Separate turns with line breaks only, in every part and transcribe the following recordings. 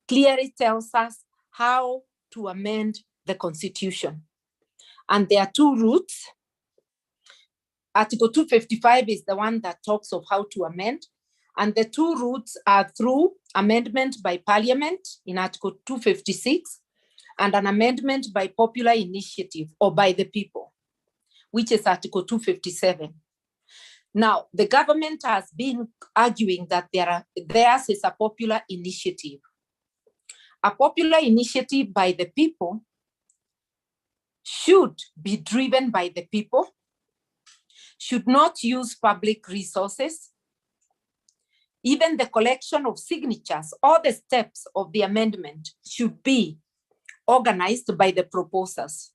clearly tells us how to amend the Constitution. And there are two routes. Article 255 is the one that talks of how to amend. And the two routes are through amendment by Parliament in Article 256 and an amendment by popular initiative or by the people, which is Article 257. Now, the government has been arguing that theirs is a popular initiative. A popular initiative by the people should be driven by the people, should not use public resources. Even the collection of signatures, all the steps of the amendment should be organized by the proposers.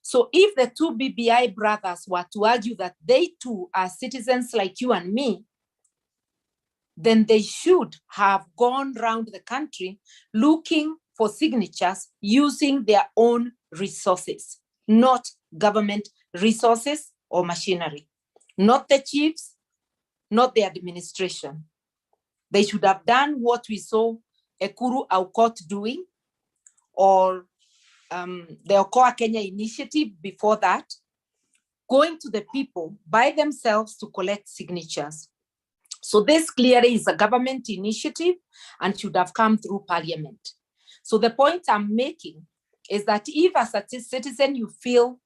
So if the two BBI brothers were to argue that they too are citizens like you and me, then they should have gone around the country looking for signatures using their own resources, not government resources or machinery, not the chiefs, not the administration. They should have done what we saw Ekuru Aukot doing, or the Okoa Kenya initiative before that, going to the people by themselves to collect signatures. So this clearly is a government initiative and should have come through Parliament. So the point I'm making is that if as a citizen you feel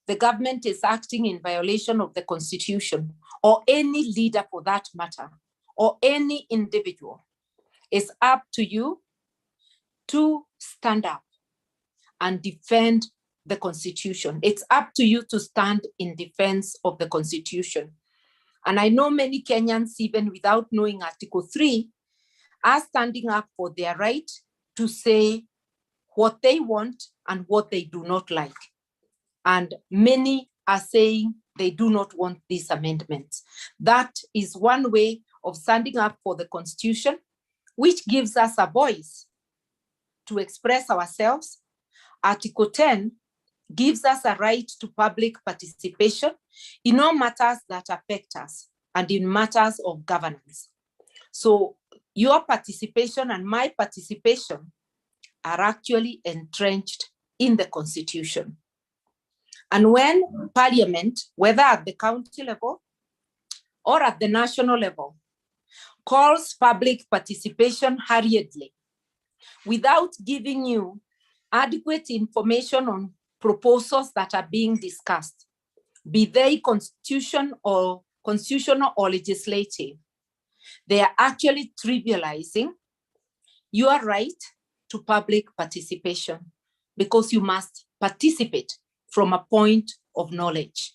the government is acting in violation of the Constitution, or any leader for that matter, or any individual, it's up to you to stand up and defend the Constitution. It's up to you to stand in defense of the Constitution. And I know many Kenyans, even without knowing Article 3, are standing up for their right to say what they want and what they do not like. And many are saying they do not want these amendments. That is one way of standing up for the Constitution, which gives us a voice to express ourselves. Article 10 gives us a right to public participation in all matters that affect us and in matters of governance. So your participation and my participation are actually entrenched in the Constitution. And when Parliament, whether at the county level or at the national level, calls public participation hurriedly without giving you adequate information on proposals that are being discussed, be they constitutional or legislative, they are actually trivializing your right to public participation, because you must participate from a point of knowledge.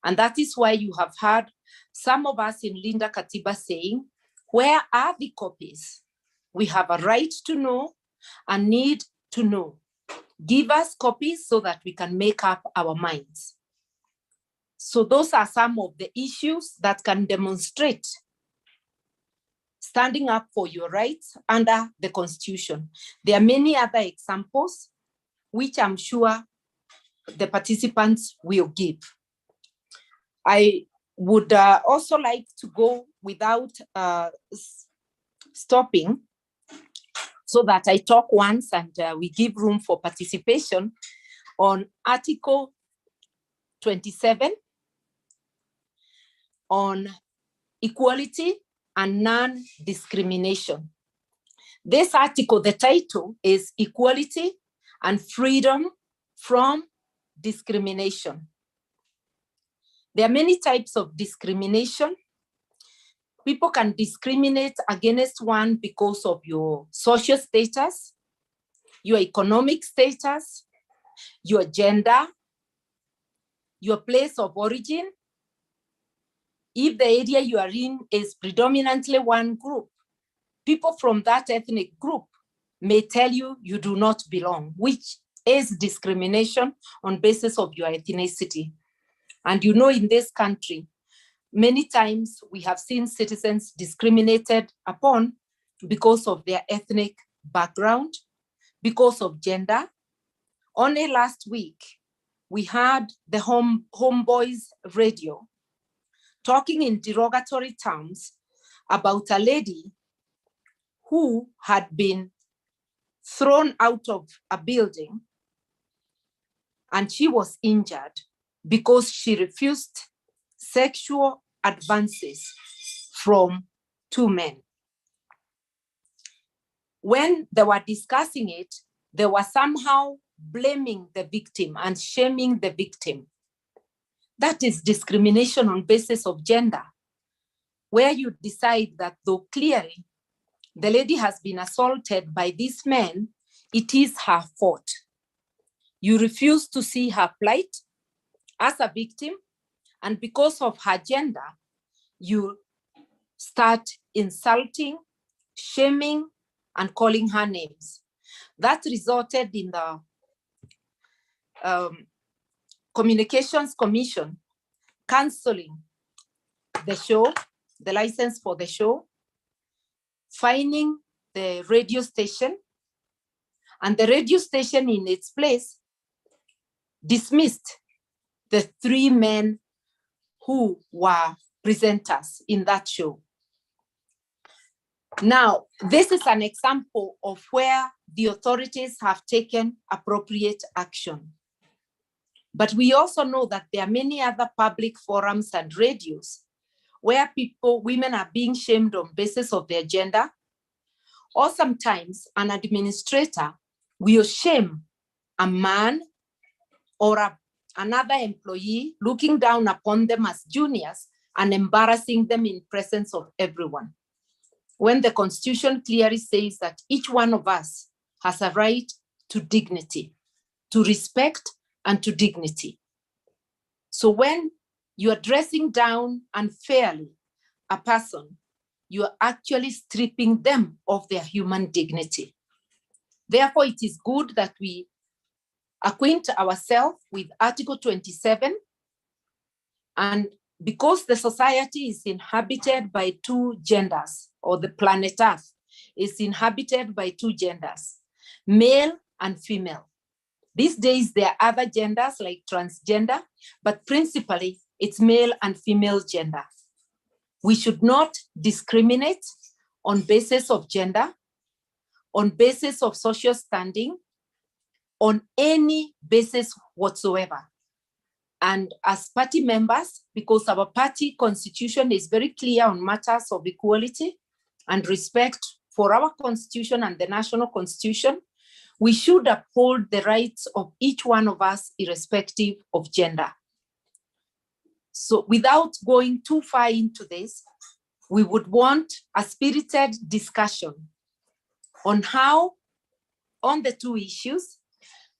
And that is why you have heard some of us in Linda Katiba saying, where are the copies? We have a right to know and need to know. Give us copies so that we can make up our minds. So those are some of the issues that can demonstrate standing up for your rights under the Constitution. There are many other examples, which I'm sure the participants will give. I would also like to go without stopping, so that I talk once and we give room for participation on Article 27 on equality and non-discrimination. This article, the title is Equality and Freedom from Discrimination. There are many types of discrimination. People can discriminate against one because of your social status, your economic status, your gender, your place of origin. If the area you are in is predominantly one group, people from that ethnic group may tell you you do not belong, which is discrimination on basis of your ethnicity. And you know, in this country, many times we have seen citizens discriminated upon because of their ethnic background, because of gender. Only last week, we had the Homeboys radio talking in derogatory terms about a lady who had been thrown out of a building, and she was injured because she refused sexual advances from two men. When they were discussing it, they were somehow blaming the victim and shaming the victim. That is discrimination on basis of gender, where you decide that though clearly the lady has been assaulted by this man, it is her fault. You refuse to see her plight as a victim, and because of her gender, you start insulting, shaming, and calling her names. That resulted in the Communications Commission canceling the show, the license for the show, fining the radio station, and the radio station in its place dismissed the three men who were presenters in that show. Now, this is an example of where the authorities have taken appropriate action. But we also know that there are many other public forums and radios where women are being shamed on basis of their gender, or sometimes an administrator will shame a man or another employee, looking down upon them as juniors and embarrassing them in presence of everyone. When the Constitution clearly says that each one of us has a right to dignity, to respect, and to dignity. So when you are dressing down unfairly a person, you are actually stripping them of their human dignity. Therefore, it is good that we acquaint ourselves with Article 27. And because the society is inhabited by two genders, or the planet Earth is inhabited by two genders, male and female. These days, there are other genders like transgender, but principally it's male and female gender. We should not discriminate on basis of gender, on basis of social standing, on any basis whatsoever. And as party members, because our party constitution is very clear on matters of equality and respect for our constitution and the national constitution, we should uphold the rights of each one of us irrespective of gender. So without going too far into this, we would want a spirited discussion on how, on the two issues,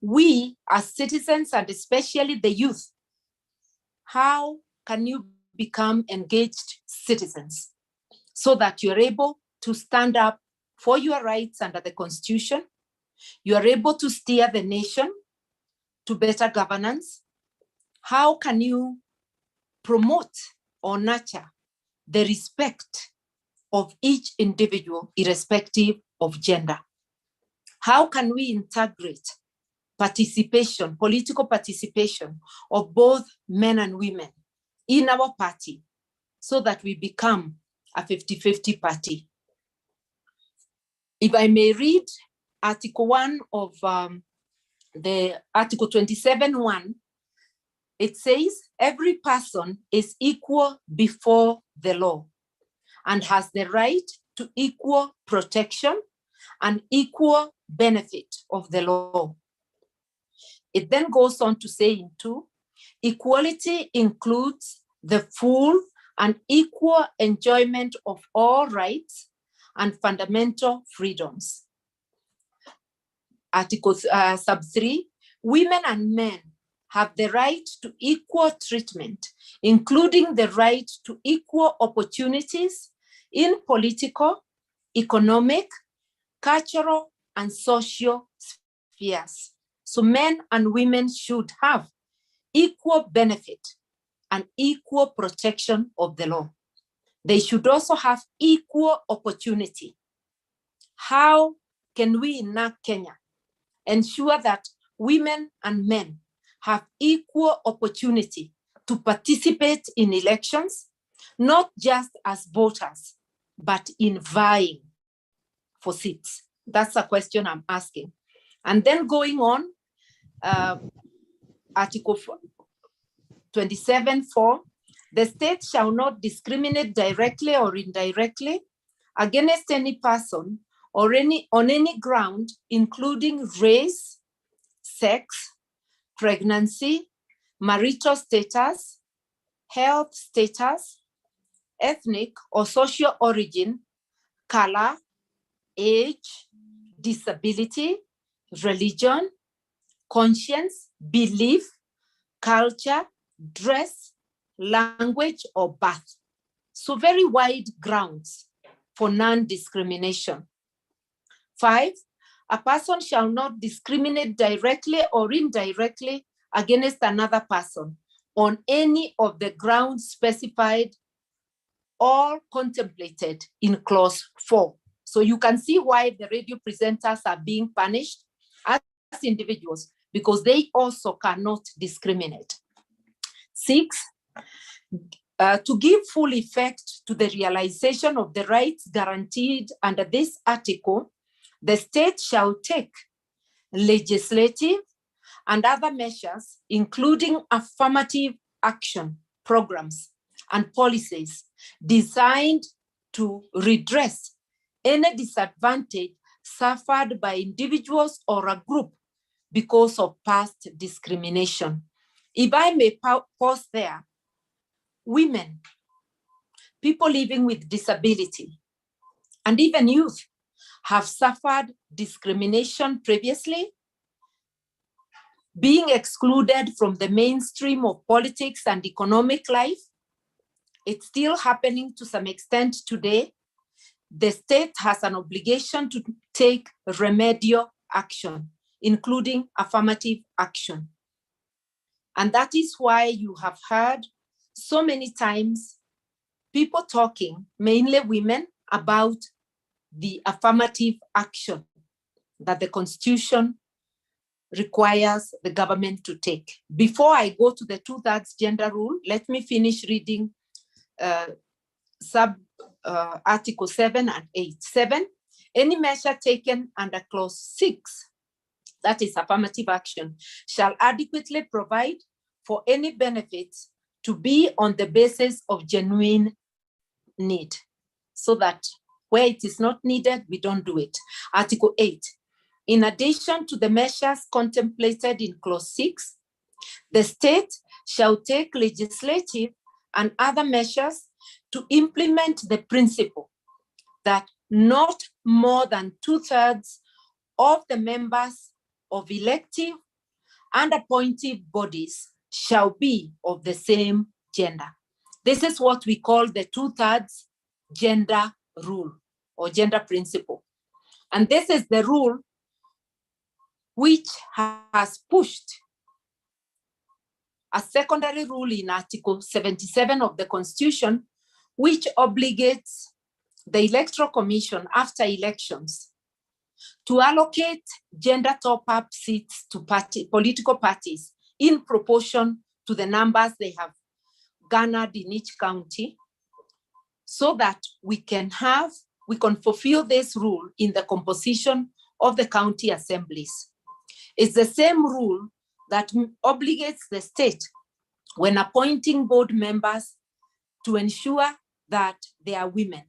we as citizens and especially the youth, how can you become engaged citizens so that you're able to stand up for your rights under the Constitution, you are able to steer the nation to better governance? How can you promote or nurture the respect of each individual irrespective of gender? How can we integrate participation, political participation of both men and women in our party so that we become a 50-50 party? If I may read Article 1 of the Article 27:1, it says, every person is equal before the law and has the right to equal protection and equal benefit of the law. It then goes on to say in 2, equality includes the full and equal enjoyment of all rights and fundamental freedoms. Article sub 3, women and men have the right to equal treatment, including the right to equal opportunities in political, economic, cultural, and social spheres. So men and women should have equal benefit and equal protection of the law. They should also have equal opportunity. How can we in Narc Kenya ensure that women and men have equal opportunity to participate in elections, not just as voters, but in vying for seats? That's a question I'm asking. And then going on, Article 27.4, the state shall not discriminate directly or indirectly against any person or on any ground, including race, sex, pregnancy, marital status, health status, ethnic or social origin, color, age, disability, religion, conscience, belief, culture, dress, language, or birth. So very wide grounds for non-discrimination. 5, a person shall not discriminate directly or indirectly against another person on any of the grounds specified or contemplated in clause 4. So you can see why the radio presenters are being punished as individuals, because they also cannot discriminate. 6, to give full effect to the realization of the rights guaranteed under this article, the state shall take legislative and other measures, including affirmative action programs and policies designed to redress any disadvantage suffered by individuals or a group because of past discrimination. If I may pause there, women, people living with disability, and even youth have suffered discrimination previously, being excluded from the mainstream of politics and economic life. It's still happening to some extent today. The state has an obligation to take remedial action, including affirmative action. And that is why you have heard so many times people talking, mainly women, about the affirmative action that the Constitution requires the government to take. Before I go to the 2/3 gender rule, let me finish reading Article 7 and 8. 7, any measure taken under clause 6, that is affirmative action, shall adequately provide for any benefits to be on the basis of genuine need, so that where it is not needed, we don't do it. Article 8, in addition to the measures contemplated in clause 6, the state shall take legislative and other measures to implement the principle that not more than 2/3 of the members of elective and appointive bodies shall be of the same gender. This is what we call the 2/3 gender rule or gender principle. And this is the rule which has pushed a secondary rule in Article 77 of the Constitution, which obligates the Electoral Commission after elections to allocate gender top-up seats to political parties in proportion to the numbers they have garnered in each county, so that we can fulfill this rule in the composition of the county assemblies. It's the same rule that obligates the state when appointing board members to ensure that they are women.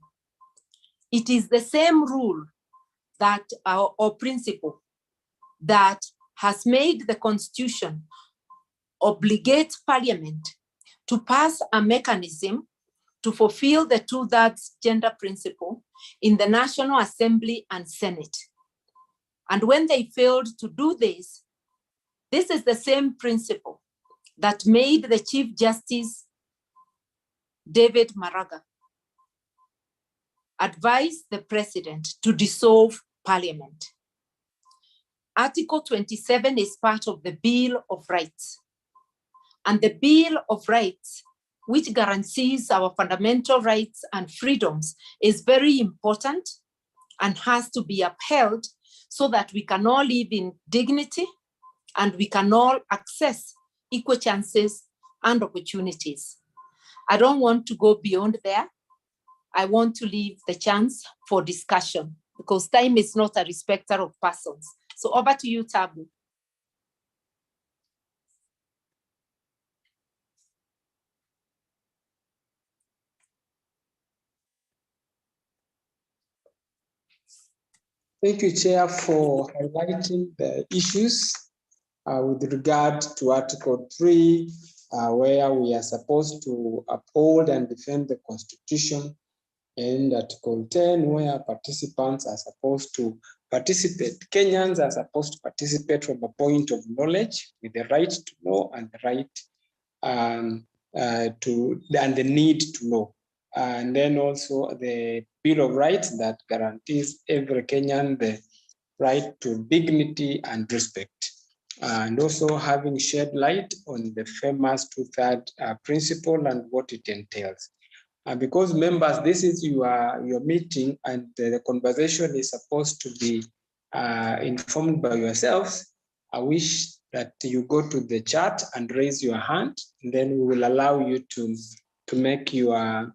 It is the same rule that or principle that has made the Constitution obligate Parliament to pass a mechanism to fulfill the 2/3 gender principle in the National Assembly and Senate. And when they failed to do this, this is the same principle that made the Chief Justice, David Maraga, advise the president to dissolve Parliament. Article 27 is part of the Bill of Rights. And the Bill of Rights, which guarantees our fundamental rights and freedoms, is very important and has to be upheld so that we can all live in dignity and we can all access equal chances and opportunities. I don't want to go beyond there. I want to leave the chance for discussion. because time is not a respecter of persons. So over to you, Tabu.
Thank you, Chair, for highlighting the issues with regard to Article 3, where we are supposed to uphold and defend the Constitution, and Article 10, where participants are supposed to participate. Kenyans are supposed to participate from a point of knowledge, with the right to know and the right and the need to know. And then also the Bill of Rights that guarantees every Kenyan the right to dignity and respect. And also having shed light on the famous two-thirds principle and what it entails. Because members, this is your meeting, and the conversation is supposed to be informed by yourselves. I wish that you go to the chat and raise your hand, and then we will allow you to make your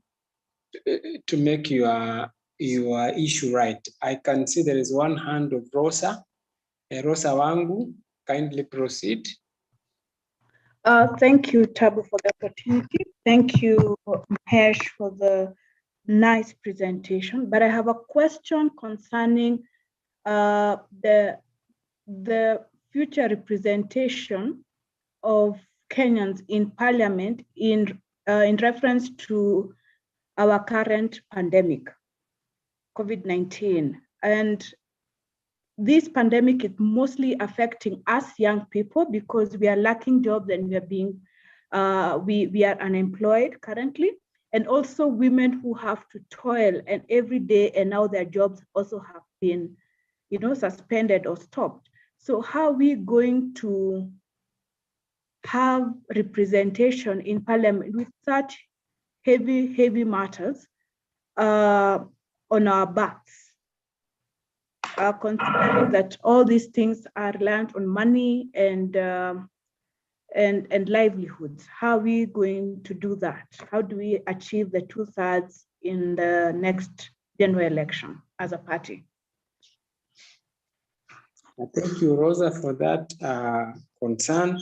issue right. I can see there is one hand of Rosa. Rosa Wangu, kindly proceed.
Thank you, Tabu, for the opportunity. Thank you, Mahesh, for the nice presentation. But I have a question concerning the future representation of Kenyans in Parliament in reference to our current pandemic, COVID-19. And this pandemic is mostly affecting us young people because we are lacking jobs and we are being, we are unemployed currently. And also women who have to toil and every day, and now their jobs also have been, suspended or stopped. So how are we going to have representation in Parliament with such heavy matters on our backs? Considering that all these things are reliant on money and livelihoods, how are we going to do that? How do we achieve the 2/3 in the next general election as a party?
Thank you, Rosa, for that concern.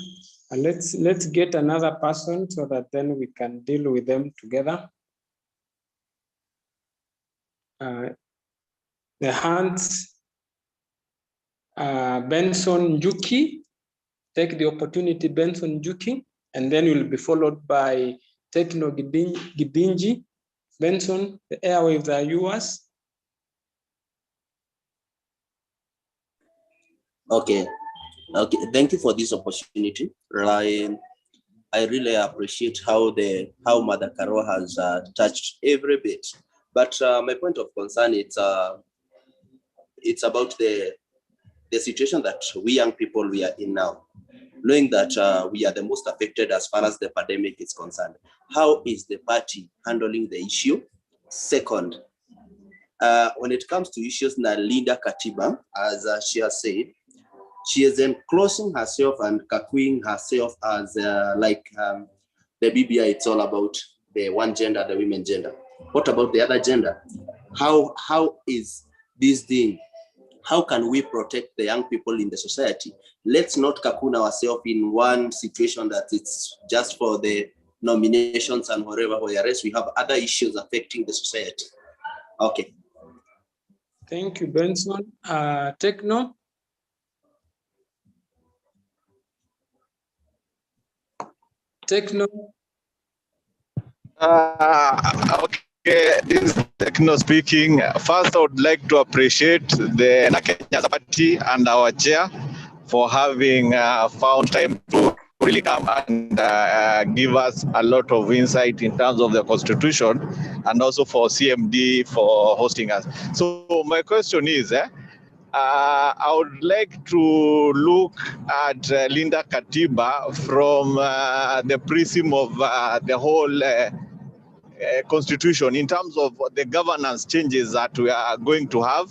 Let's get another person so that then we can deal with them together. The hands. Benson Njuki, take the opportunity, Benson Njuki, and then you'll be followed by Tekno Gidinji. Benson, the airwaves are yours.
Okay, thank you for this opportunity. I really appreciate how Mother Carol has touched every bit. But my point of concern, it's about the situation that we young people we are in now, knowing that we are the most affected as far as the pandemic is concerned. How is the party handling the issue? Second, when it comes to issues na Linda Katiba, as she has said, she is enclosing herself and kakuing herself as the BBI, it's all about the one gender, the women gender. What about the other gender? How is this thing? How can we protect the young people in the society? Let's not cocoon ourselves in one situation that it's just for the nominations and whatever, whereas we have other issues affecting the society. Okay.
Thank you, Benson. Tekno. Tekno.
Okay, this is Tekno speaking. First, I would like to appreciate the Narc Kenya Party and our chair for having found time to really come and give us a lot of insight in terms of the Constitution, and also for CMD for hosting us. So my question is, I would like to look at Linda Katiba from the prism of the whole Constitution in terms of the governance changes that we are going to have.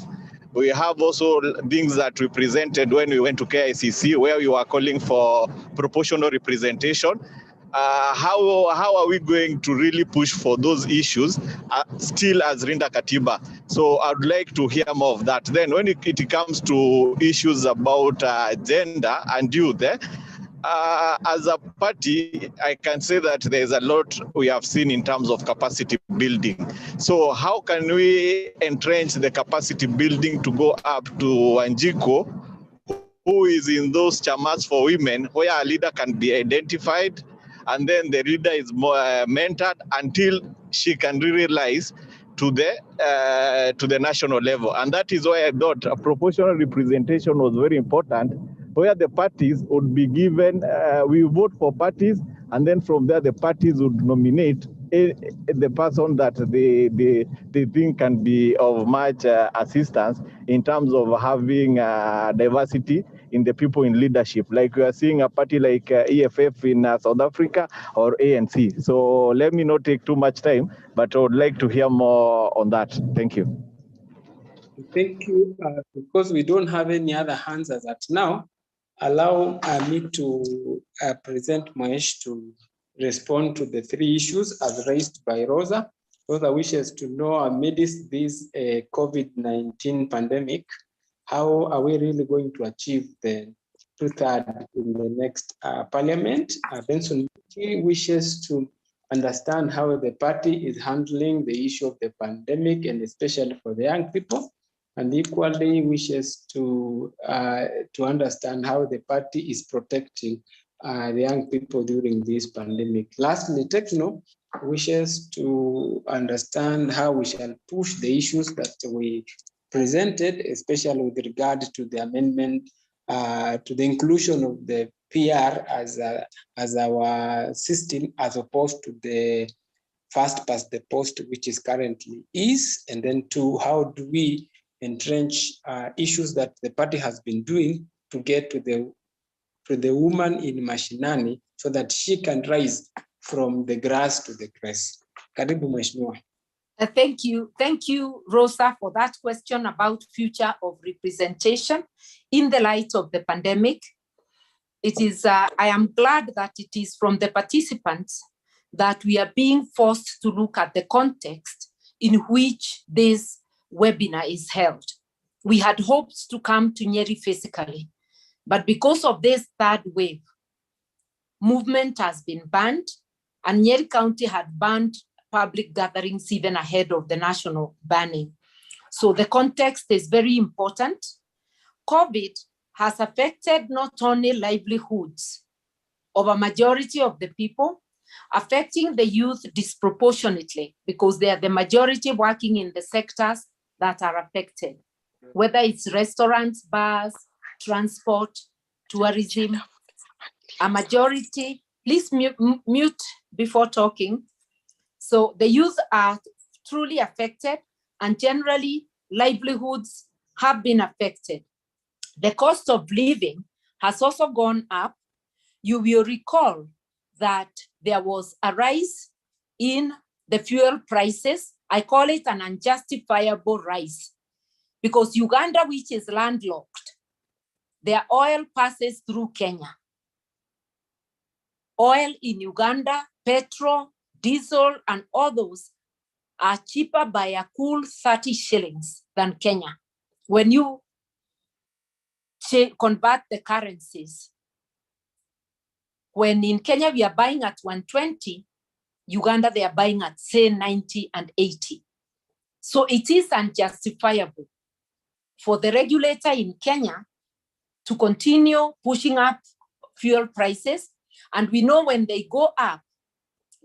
We have also things that we presented when we went to KICC, where we were calling for proportional representation. how are we going to really push for those issues still as Rinda Katiba? So I'd like to hear more of that. Then when it comes to issues about gender and youth, as a party, I can say that there's a lot we have seen in terms of capacity building. So how can we entrench the capacity building to go up to Wanjiko, who is in those chamas for women, where a leader can be identified, and then the leader is more mentored until she can really rise to the national level. And that is why I thought a proportional representation was very important, where the parties would be given, we vote for parties, and then from there the parties would nominate the person that they think can be of much assistance in terms of having diversity in the people in leadership. Like we are seeing a party like EFF in South Africa or ANC. So let me not take too much time, but I would like to hear more on that. Thank you.
Thank you. Because we don't have any other hands as at now, allow me to present Mahesh to respond to the three issues as raised by Rosa. Rosa wishes to know, amidst this COVID-19 pandemic, how are we really going to achieve the 2/3 in the next parliament? Benson wishes to understand how the party is handling the issue of the pandemic, and especially for the young people, and equally wishes to understand how the party is protecting the young people during this pandemic. Lastly, Techno wishes to understand how we shall push the issues that we presented, especially with regard to the amendment to the inclusion of the PR as our system, as opposed to the first past the post, which is currently is. And then two, how do we entrench issues that the party has been doing to get to the woman in mashinani, so that she can rise from the grass to the grace. Karibu Mheshimiwa.
Thank you, Rosa, for that question about future of representation in the light of the pandemic. It is, I am glad that it is from the participants that we are being forced to look at the context in which this webinar is held. We had hoped to come to Nyeri physically, but because of this third wave, movement has been banned, and Nyeri County had banned public gatherings even ahead of the national banning. So the context is very important. COVID has affected not only livelihoods of a majority of the people, affecting the youth disproportionately, because they are the majority working in the sectors that are affected, whether it's restaurants, bars, transport, tourism. A majority, please mute before talking. So the youth are truly affected, and generally livelihoods have been affected. The cost of living has also gone up. You will recall that there was a rise in the fuel prices. I call it an unjustifiable rise, because Uganda, which is landlocked, their oil passes through Kenya. Oil in Uganda, petrol, diesel, and others are cheaper by a cool 30 shillings than Kenya. When you convert the currencies, when in Kenya we are buying at 120, Uganda they are buying at say 90 and 80. So it is unjustifiable for the regulator in Kenya to continue pushing up fuel prices. And we know when they go up,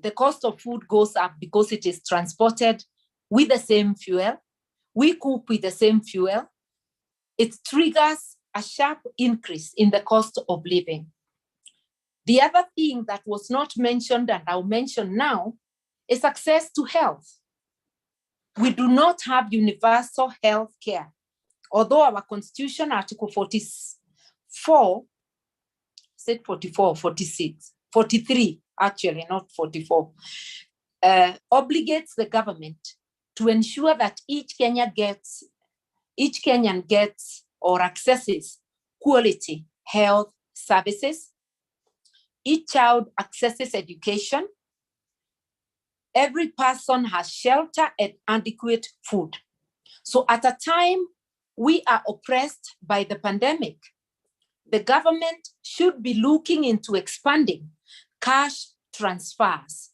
the cost of food goes up because it is transported with the same fuel. We cook with the same fuel. It triggers a sharp increase in the cost of living. The other thing that was not mentioned, and I'll mention now, is access to health. We do not have universal health care. Although our Constitution, Article 44, said 44, 46, 43, actually, not 44, obligates the government to ensure that each Kenyan gets or accesses quality health services. each child accesses education, every person has shelter and adequate food. So at a time we are oppressed by the pandemic, the government should be looking into expanding cash transfers.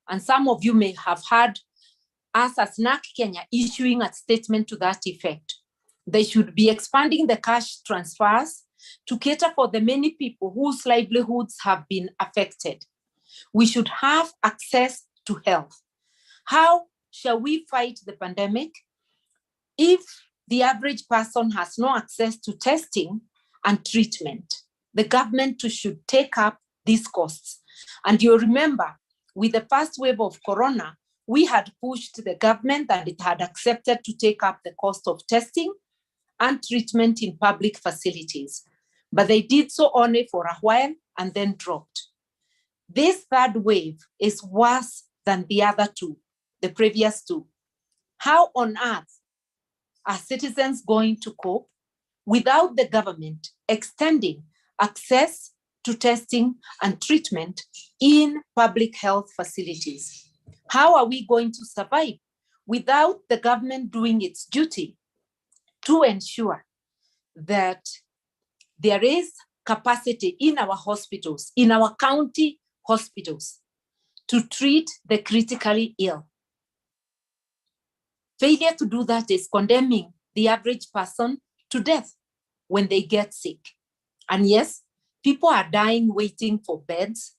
And some of you may have heard us as Narc Kenya issuing a statement to that effect. They should be expanding the cash transfers to cater for the many people whose livelihoods have been affected. We should have access to health. How shall we fight the pandemic if the average person has no access to testing and treatment? The government should take up these costs. And you remember, with the first wave of corona, we had pushed the government and it had accepted to take up the cost of testing and treatment in public facilities. But they did so only for a while and then dropped. This third wave is worse than the other two, the previous two. How on earth are citizens going to cope without the government extending access to testing and treatment in public health facilities? How are we going to survive without the government doing its duty to ensure that there is capacity in our hospitals, in our county hospitals, to treat the critically ill? Failure to do that is condemning the average person to death when they get sick. And yes, people are dying waiting for beds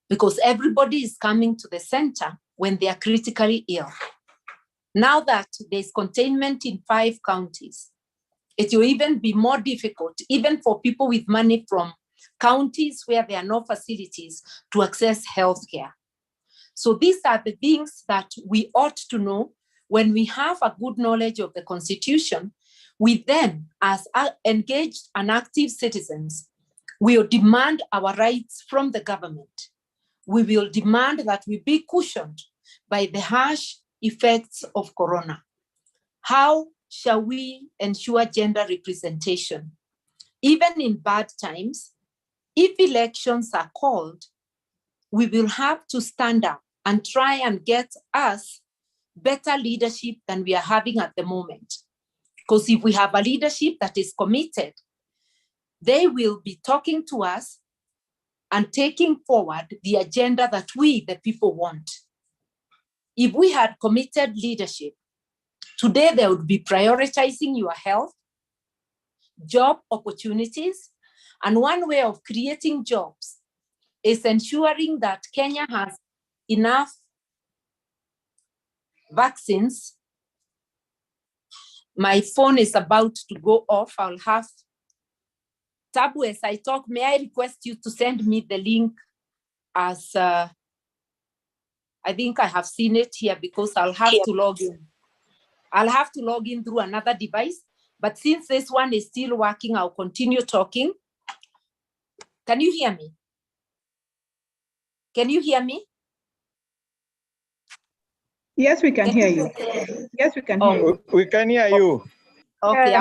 because everybody is coming to the center when they are critically ill. Now that there's containment in 5 counties, it will even be more difficult, even for people with money from counties where there are no facilities, to access healthcare. So these are the things that we ought to know. When we have a good knowledge of the Constitution, we then, as engaged and active citizens, will demand our rights from the government. We will demand that we be cushioned by the harsh effects of corona. How shall we ensure gender representation? Even in bad times, if elections are called, we will have to stand up and try and get us better leadership than we are having at the moment. Because if we have a leadership that is committed, they will be talking to us and taking forward the agenda that we, the people, want. If we had committed leadership, today they would be prioritizing your health, job opportunities, and one way of creating jobs is ensuring that Kenya has enough vaccines. My phone is about to go off. I'll have Tabu, as I talk, may I request you to send me the link as I think I have seen it here because I'll have to log in. I'll have to log in through another device, but since this one is still working, I'll continue talking. Can you hear me? Can you hear me?
Yes, we can hear you. Yes, we can hear you.
We can hear you.
Okay,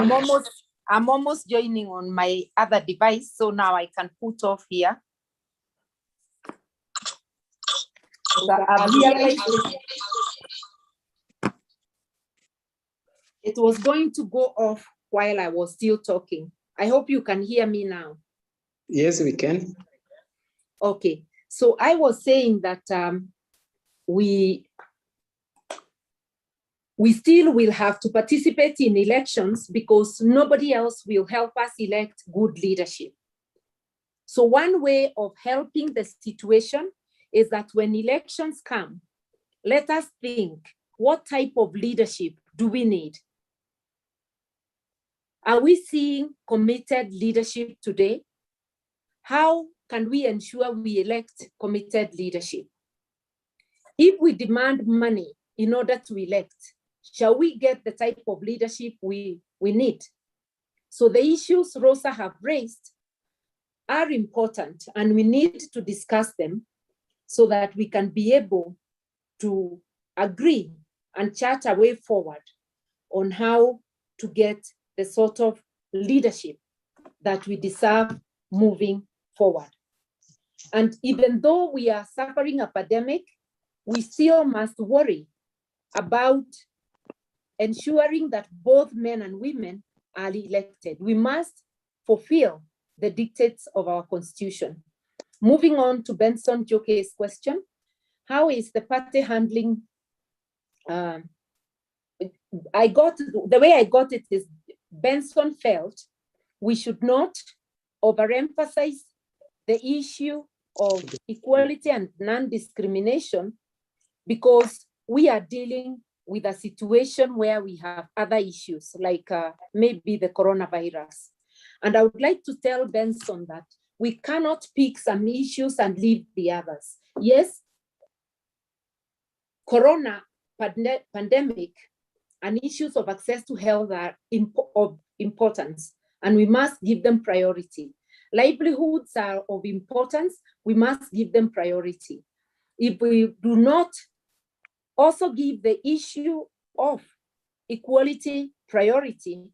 I'm almost joining on my other device, so now I can put off here. It was going to go off while I was still talking. I hope you can hear me now.
Yes, we can.
Okay, so I was saying that we still will have to participate in elections because nobody else will help us elect good leadership. So one way of helping the situation is that when elections come, let us think, what type of leadership do we need? Are we seeing committed leadership today? How can we ensure we elect committed leadership? If we demand money in order to elect, shall we get the type of leadership we need? So the issues Rosa have raised are important and we need to discuss them so that we can be able to agree and chart a way forward on how to get the sort of leadership that we deserve moving forward. And even though we are suffering a pandemic, we still must worry about ensuring that both men and women are elected. We must fulfill the dictates of our constitution. Moving on to Benson Joke's question, how is the party handling? The way I got it is Benson felt we should not overemphasize the issue of equality and non-discrimination because we are dealing with a situation where we have other issues like maybe the coronavirus. And I would like to tell Benson that we cannot pick some issues and leave the others. Yes, corona pandemic and issues of access to health are of importance, and we must give them priority. Livelihoods are of importance, we must give them priority. If we do not also give the issue of equality priority,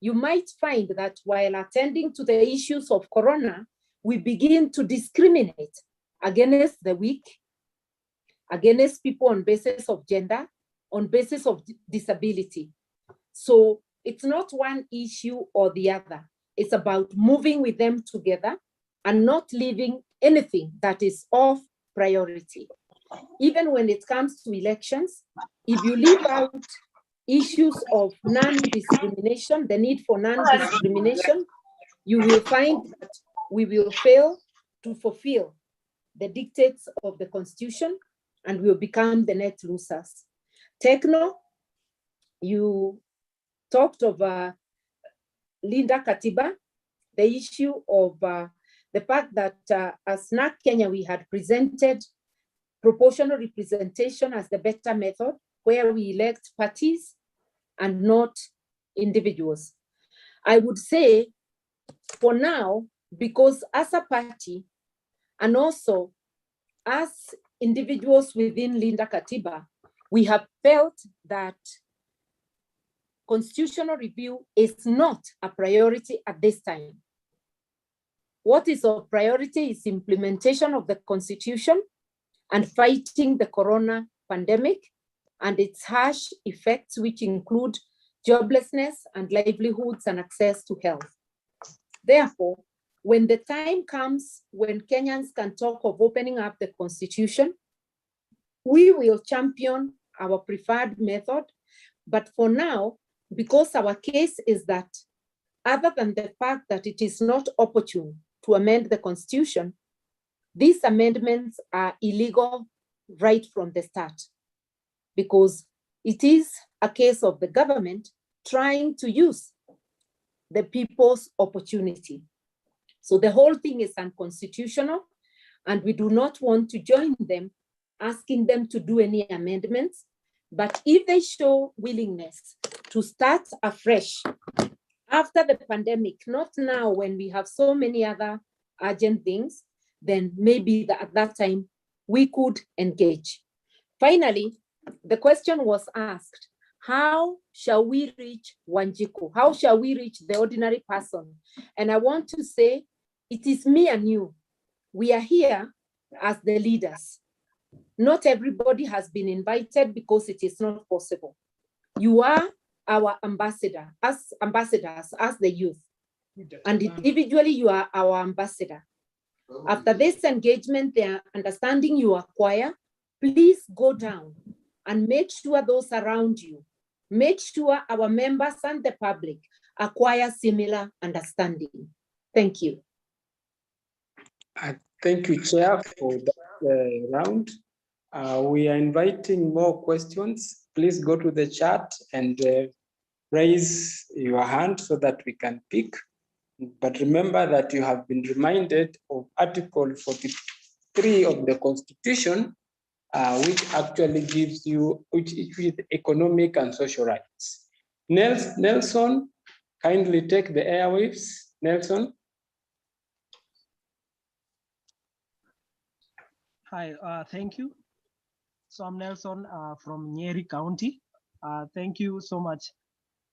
you might find that while attending to the issues of corona, we begin to discriminate against the weak, against people on basis of gender, on basis of disability. So it's not one issue or the other. It's about moving with them together and not leaving anything that is of priority. Even when it comes to elections, if you leave out issues of non-discrimination, the need for non-discrimination, you will find that we will fail to fulfill the dictates of the Constitution and will become the net losers. Techno, you talked of Linda Katiba, the issue of the fact that as Narc Kenya, we had presented proportional representation as the better method, where we elect parties and not individuals. I would say for now, because as a party and also as individuals within Linda Katiba, we have felt that constitutional review is not a priority at this time. What is a priority is implementation of the Constitution and fighting the corona pandemic and its harsh effects, which include joblessness and livelihoods and access to health. Therefore, when the time comes when Kenyans can talk of opening up the Constitution, we will champion our preferred method. But for now, because our case is that other than the fact that it is not opportune to amend the Constitution, these amendments are illegal right from the start, because it is a case of the government trying to use the people's opportunity. So the whole thing is unconstitutional, and we do not want to join them, asking them to do any amendments. But if they show willingness to start afresh after the pandemic, not now when we have so many other urgent things, then maybe at that time we could engage. Finally, the question was asked, how shall we reach Wanjiku? How shall we reach the ordinary person? And I want to say, it is me and you. We are here as the leaders. Not everybody has been invited because it is not possible. You are our ambassador, as ambassadors, as the youth. And individually, you are our ambassador. After this engagement, the understanding you acquire, please go down and make sure those around you, make sure our members and the public acquire similar understanding. Thank you.
Thank you, Chair, for that round. We are inviting more questions. Please go to the chat and raise your hand so that we can pick. But remember that you have been reminded of Article 43 of the Constitution, which actually gives you, which is economic and social rights. Nelson, kindly take the airwaves. Nelson.
Hi, thank you. So I'm Nelson from Nyeri County. Thank you so much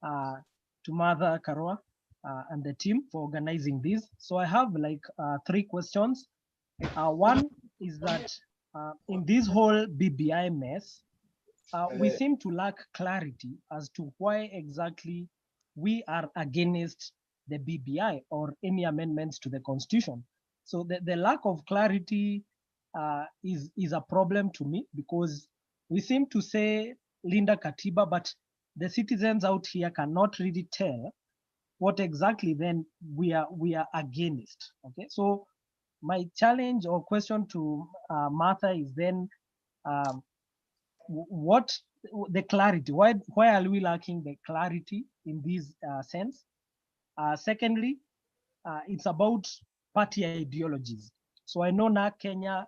to Mother Karua and the team for organizing this. So I have like 3 questions. One is that in this whole BBI mess, we seem to lack clarity as to why exactly we are against the BBI or any amendments to the Constitution. So the lack of clarity is a problem to me, because we seem to say Linda Katiba, but the citizens out here cannot really tell what exactly then we are against. Okay, so my challenge or question to Martha is then, what the clarity? Why are we lacking the clarity in this sense? Secondly, it's about party ideologies. So I know Narc Kenya,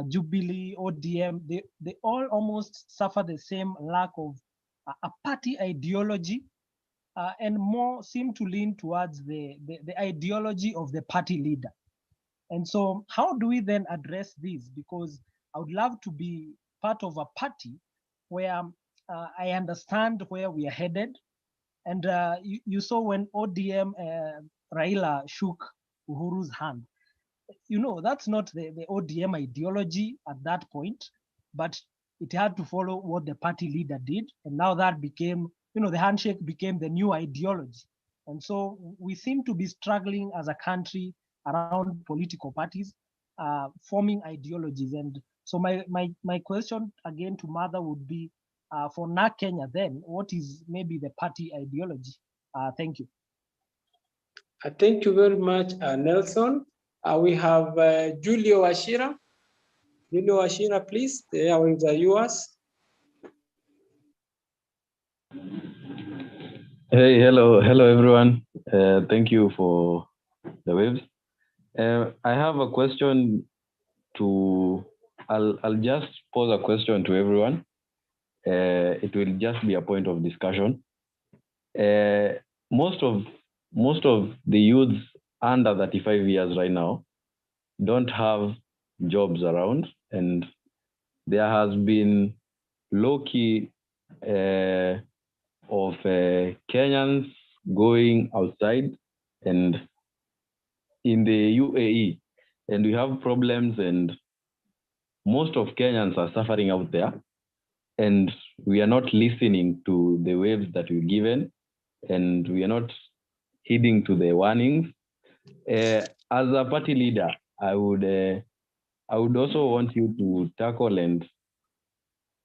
Jubilee, ODM, they all almost suffer the same lack of a party ideology, and more seem to lean towards the ideology of the party leader. And so how do we then address this? Because I would love to be part of a party where I understand where we are headed. And you saw when ODM Raila shook Uhuru's hand, that's not the ODM ideology at that point, but it had to follow what the party leader did. And now that became, the handshake became the new ideology. And so we seem to be struggling as a country around political parties, forming ideologies. And so my question again to Mother would be, for Narc Kenya then, what is maybe the party ideology? Thank you.
Thank you very much, Nelson. We have Julio Ashira. Julio Ashira, please, the airwaves are yours.
Hey, hello everyone. Thank you for the waves. I have a question I'll just pose a question to everyone. It will just be a point of discussion. Most of the youths under 35 years right now don't have jobs around, and there has been low-key of Kenyans going outside and in the UAE, and we have problems, and most of Kenyans are suffering out there, and we are not listening to the waves that we're given, and we are not heeding to the warnings. As a party leader, I would also want you to tackle and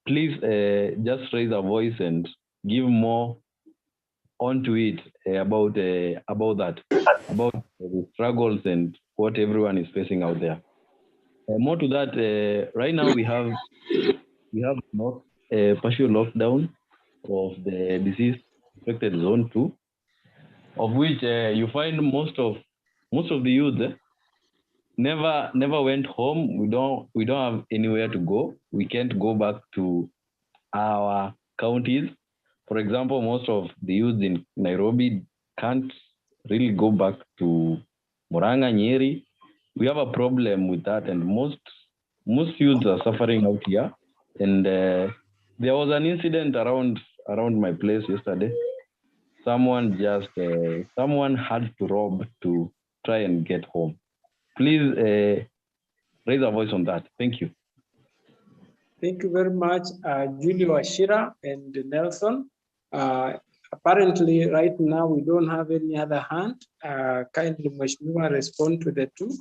please just raise a voice and give more onto it about the struggles and what everyone is facing out there. More to that, right now we have not a partial lockdown of the disease affected zone 2, of which you find most of the youth never went home. We don't have anywhere to go. We can't go back to our counties. For example, most of the youth in Nairobi can't really go back to Murang'a, Nyeri. We have a problem with that, and most youths are suffering out here. And there was an incident around my place yesterday. Someone had to rob to try and get home. Please raise a voice on that. Thank you.
Thank you very much, Julio Ashira and Nelson. Apparently, right now, we don't have any other hand. Kindly, Mheshimiwa, respond to the two.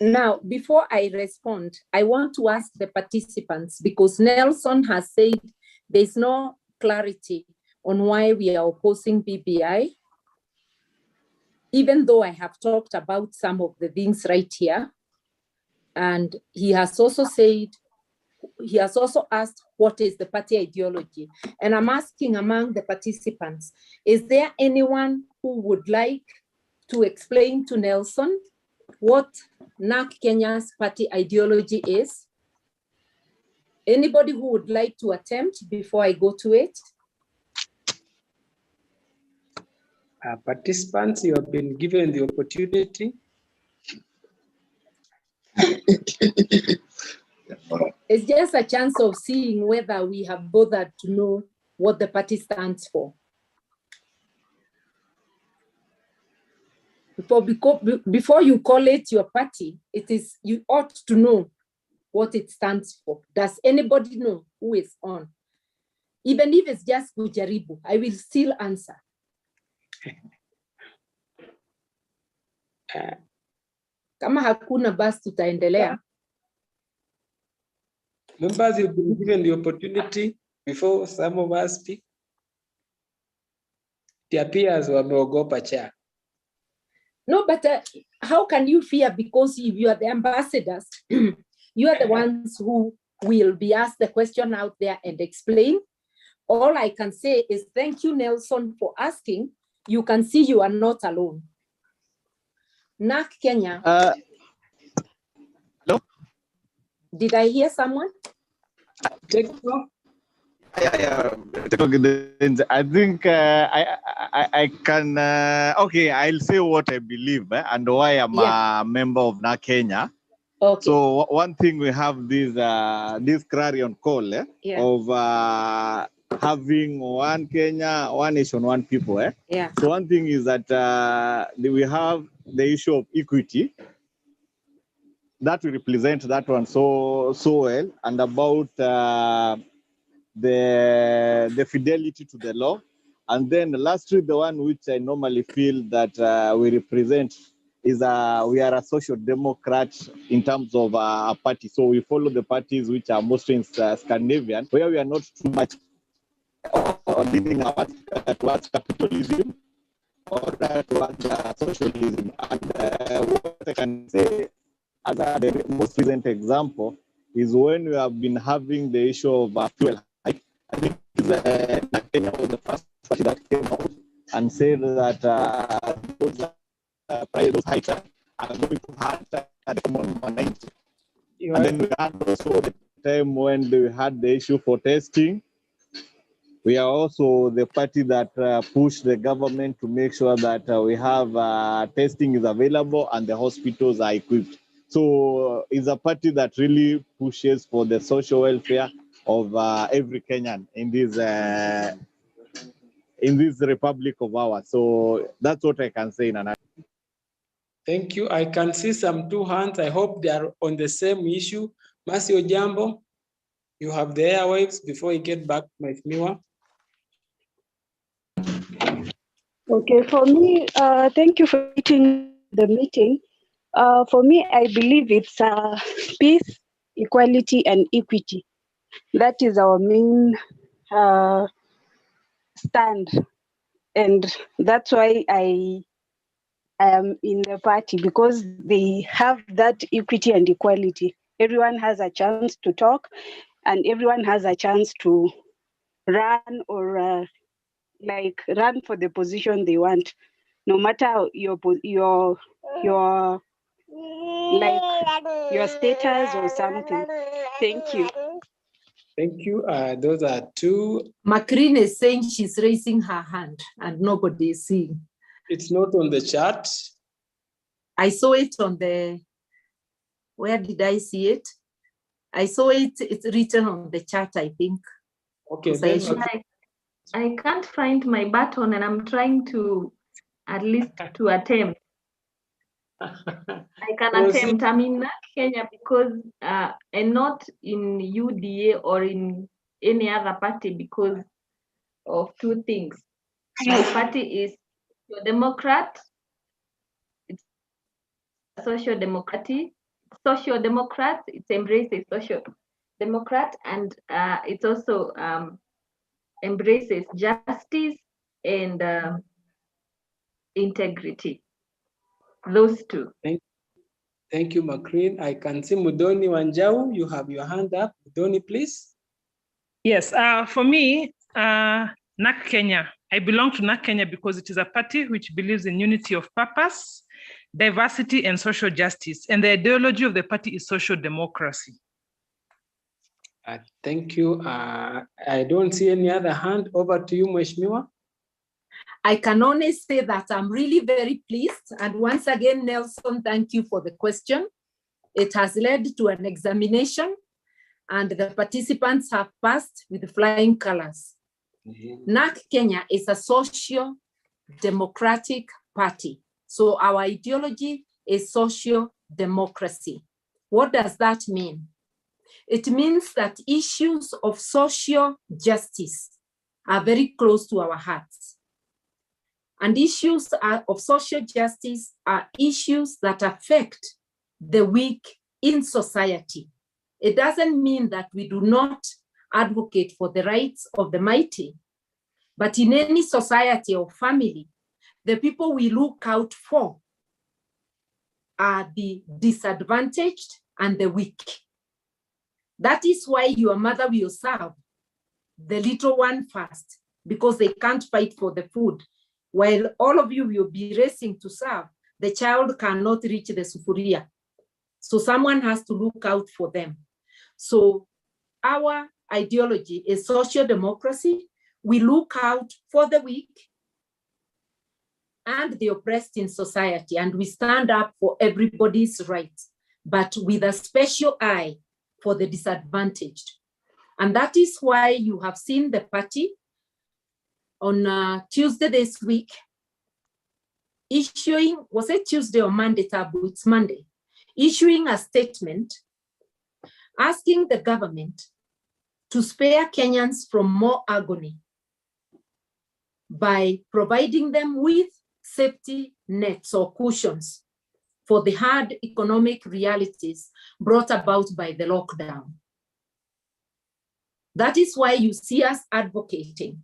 Now, before I respond, I want to ask the participants, because Nelson has said there's no clarity on why we are opposing BBI, even though I have talked about some of the things right here. And he has also asked what is the party ideology. And I'm asking among the participants, is there anyone who would like to explain to Nelson what Narc Kenya's party ideology is? Anybody who would like to attempt before I go to it?
Participants, you have been given the opportunity.
It's just a chance of seeing whether we have bothered to know what the party stands for. Before you call it your party, you ought to know what it stands for. Does anybody know who is on? Even if it's just kujaribu, I will still answer. Kama hakuna basi tutaendelea.
Members, you've been given the opportunity before some of us speak. It appears wameogopa chair.
No, but how can you fear? Because if you are the ambassadors, you are the ones who will be asked the question out there and explain. All I can say is thank you, Nelson, for asking. You can see you are not alone. Narc Kenya.
Hello?
Did I hear someone?
Yeah. I think I can. Okay, I'll say what I believe and why I'm a member of Narc Kenya.
Okay.
So one thing we have this clarion call of having one Kenya, one nation, one people.
Yeah.
So one thing is that we have the issue of equity. That we represent that one so well, and about the fidelity to the law. And then lastly, the one which I normally feel that we represent is we are a social democrat in terms of a party. So we follow the parties which are mostly Scandinavian, where we are not too much leaning towards capitalism or towards socialism. And what I can say as the most recent example is when we have been having the issue of fuel hike. I think Kenya was the first party that came out and said that those hikes are going to hurt the common man. And then we had also the time when we had the issue for testing. We are also the party that pushed the government to make sure that we have testing is available and the hospitals are equipped. So it's a party that really pushes for the social welfare of every Kenyan in this republic of ours. So that's what I can say. Nana.
Thank you. I can see some two hands. I hope they are on the same issue. Masio Jambo, you have the airwaves before you get back to my Miwa.
Okay, for me, thank you for meeting the meeting. For me, I believe it's peace, equality, and equity. That is our main stand. And that's why I am in the party, because they have that equity and equality. Everyone has a chance to talk and everyone has a chance to run or run for the position they want, no matter your status or something. Thank you.
Thank you. Those are two.
Macrine is saying she's raising her hand and nobody is seeing.
It's not on the chat.
I saw it on where did I see it? I saw it, it's written on the chat, I think.
Okay.
I can't find my button and I'm trying to at least to attempt. I can attempt. I'm in Narc Kenya because and not in UDA or in any other party because of two things. My party is a Democrat. It's a social democrat. It embraces social democrat, and it also embraces justice and integrity. Those two.
Thank you, Macrine. I can see Mudoni Wanjau. You have your hand up. Mudoni, please.
Yes, for me, Narc Kenya. I belong to Narc Kenya because it is a party which believes in unity of purpose, diversity, and social justice. And the ideology of the party is social democracy.
Thank you. I don't see any other hand. Over to you, Mheshimiwa.
I can only say that I'm really very pleased. And once again, Nelson, thank you for the question. It has led to an examination and the participants have passed with flying colors. Narc Kenya is a social democratic party. So our ideology is social democracy. What does that mean? It means that issues of social justice are very close to our hearts. And issues of social justice are issues that affect the weak in society. It doesn't mean that we do not advocate for the rights of the mighty, but in any society or family, the people we look out for are the disadvantaged and the weak. That is why your mother will serve the little one first, because they can't fight for the food. While all of you will be racing to serve, the child cannot reach the sufuria. So someone has to look out for them. So our ideology is social democracy. We look out for the weak and the oppressed in society, and we stand up for everybody's rights, but with a special eye for the disadvantaged. And that is why you have seen the party on Tuesday this week issuing, was it Tuesday or Monday, Tabu? It's Monday, issuing a statement asking the government to spare Kenyans from more agony by providing them with safety nets or cushions for the hard economic realities brought about by the lockdown. That is why you see us advocating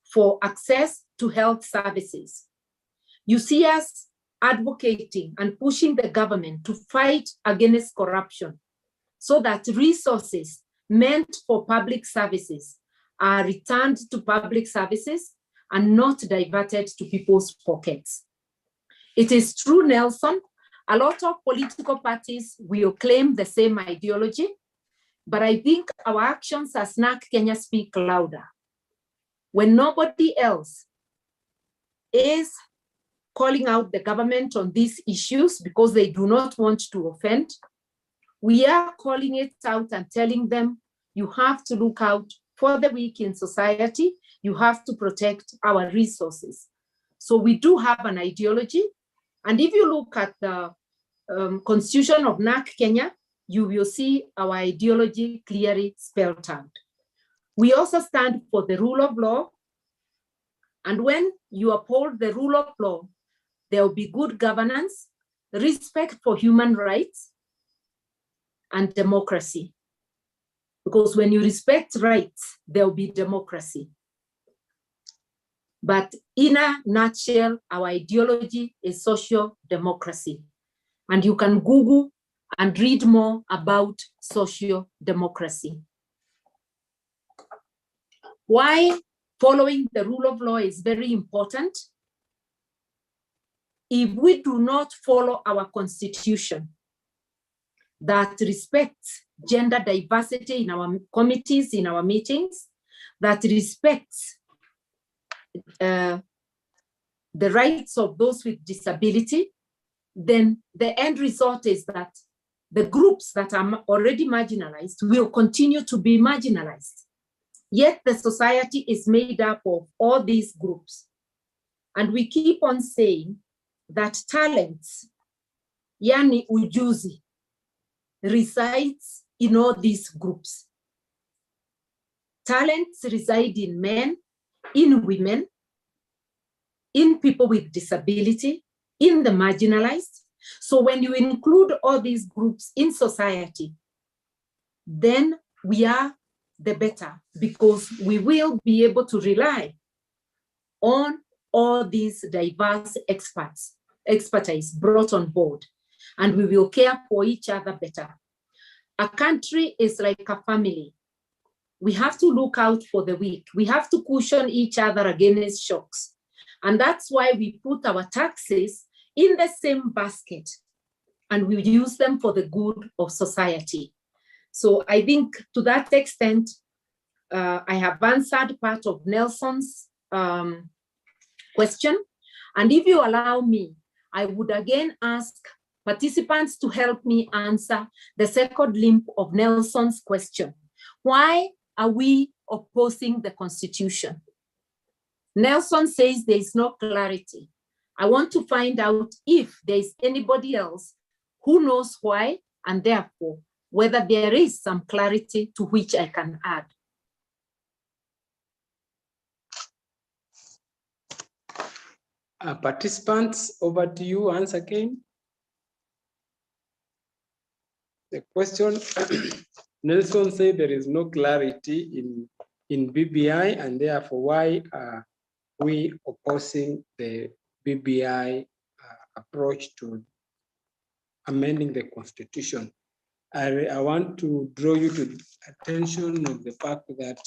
for access to health services. You see us advocating and pushing the government to fight against corruption so that resources meant for public services are returned to public services and not diverted to people's pockets. It is true, Nelson, a lot of political parties will claim the same ideology, but I think our actions as Narc Kenya speak louder. When nobody else is calling out the government on these issues because they do not want to offend, we are calling it out and telling them, you have to look out for the weak in society, you have to protect our resources. So we do have an ideology. And if you look at the constitution of Narc Kenya, you will see our ideology clearly spelled out. We also stand for the rule of law. And when you uphold the rule of law, there will be good governance, respect for human rights, and democracy. Because when you respect rights, there will be democracy. But in a nutshell, our ideology is social democracy. And you can Google and read more about social democracy. Why following the rule of law is very important? If we do not follow our constitution that respects gender diversity in our committees, in our meetings, that respects the rights of those with disability, then the end result is that the groups that are already marginalized will continue to be marginalized. Yet the society is made up of all these groups. And we keep on saying that talents, yani ujuzi, resides in all these groups. Talents reside in men, in women, in people with disability, in the marginalized. So when you include all these groups in society, then we are the better, because we will be able to rely on all these diverse expertise brought on board, and we will care for each other better. A country is like a family. We have to look out for the weak. We have to cushion each other against shocks. And that's why we put our taxes in the same basket and we use them for the good of society. So I think to that extent, I have answered part of Nelson's question. And if you allow me, I would again ask participants to help me answer the second limb of Nelson's question. Why are we opposing the Constitution? Nelson says there is no clarity. I want to find out if there is anybody else who knows why, and therefore whether there is some clarity to which I can add.
Participants, over to you once again. The question, Nelson said there is no clarity in BBI, and therefore why are we opposing the BBI approach to amending the constitution? I want to draw you to the attention of the fact that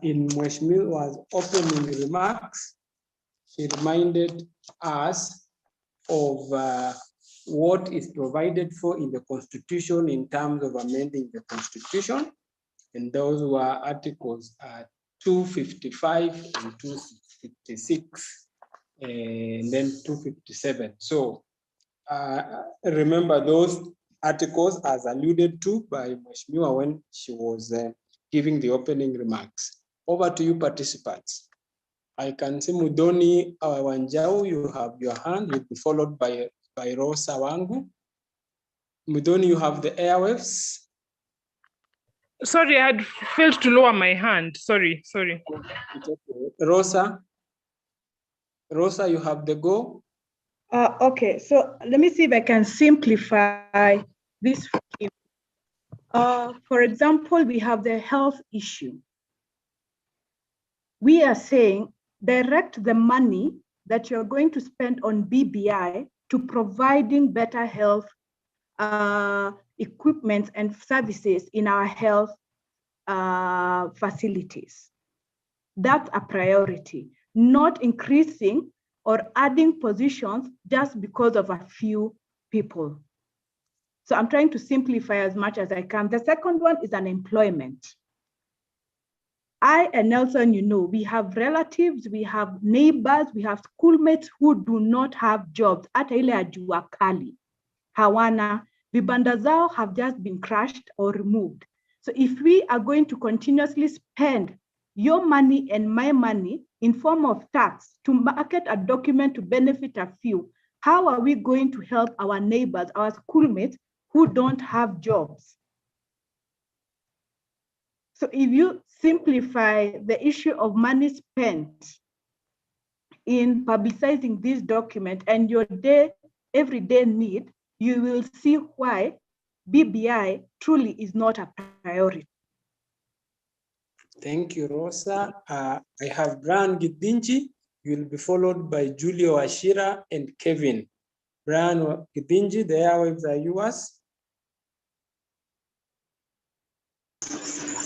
in Mheshimiwa's opening remarks, she reminded us of what is provided for in the Constitution in terms of amending the Constitution. And those were Articles 255 and 256, and then 257. So remember those articles as alluded to by Mheshimiwa when she was giving the opening remarks. Over to you, participants. I can see Mudoni Wanjau, you have your hand, you'll be followed by Rosa Wangu. Mudoni, you have the airwaves.
Sorry, I had failed to lower my hand. Sorry.
Rosa, you have the go.
Okay, so let me see if I can simplify this. For example, we have the health issue. We are saying direct the money that you're going to spend on BBI to providing better health equipment and services in our health facilities. That's a priority, not increasing or adding positions just because of a few people. So I'm trying to simplify as much as I can. The second one is unemployment. I and Nelson, we have relatives, we have neighbors, we have schoolmates who do not have jobs. Hata ile ajua kali, hawana, vibanda zao have just been crushed or removed. So if we are going to continuously spend your money and my money in form of tax to market a document to benefit a few, how are we going to help our neighbors, our schoolmates who don't have jobs? So if you simplify the issue of money spent in publicizing this document and your everyday need, you will see why BBI truly is not a priority.
Thank you, Rosa. I have Brian Gidinji. You will be followed by Julio Ashira and Kevin. Brian Gidinji, the airwaves are yours.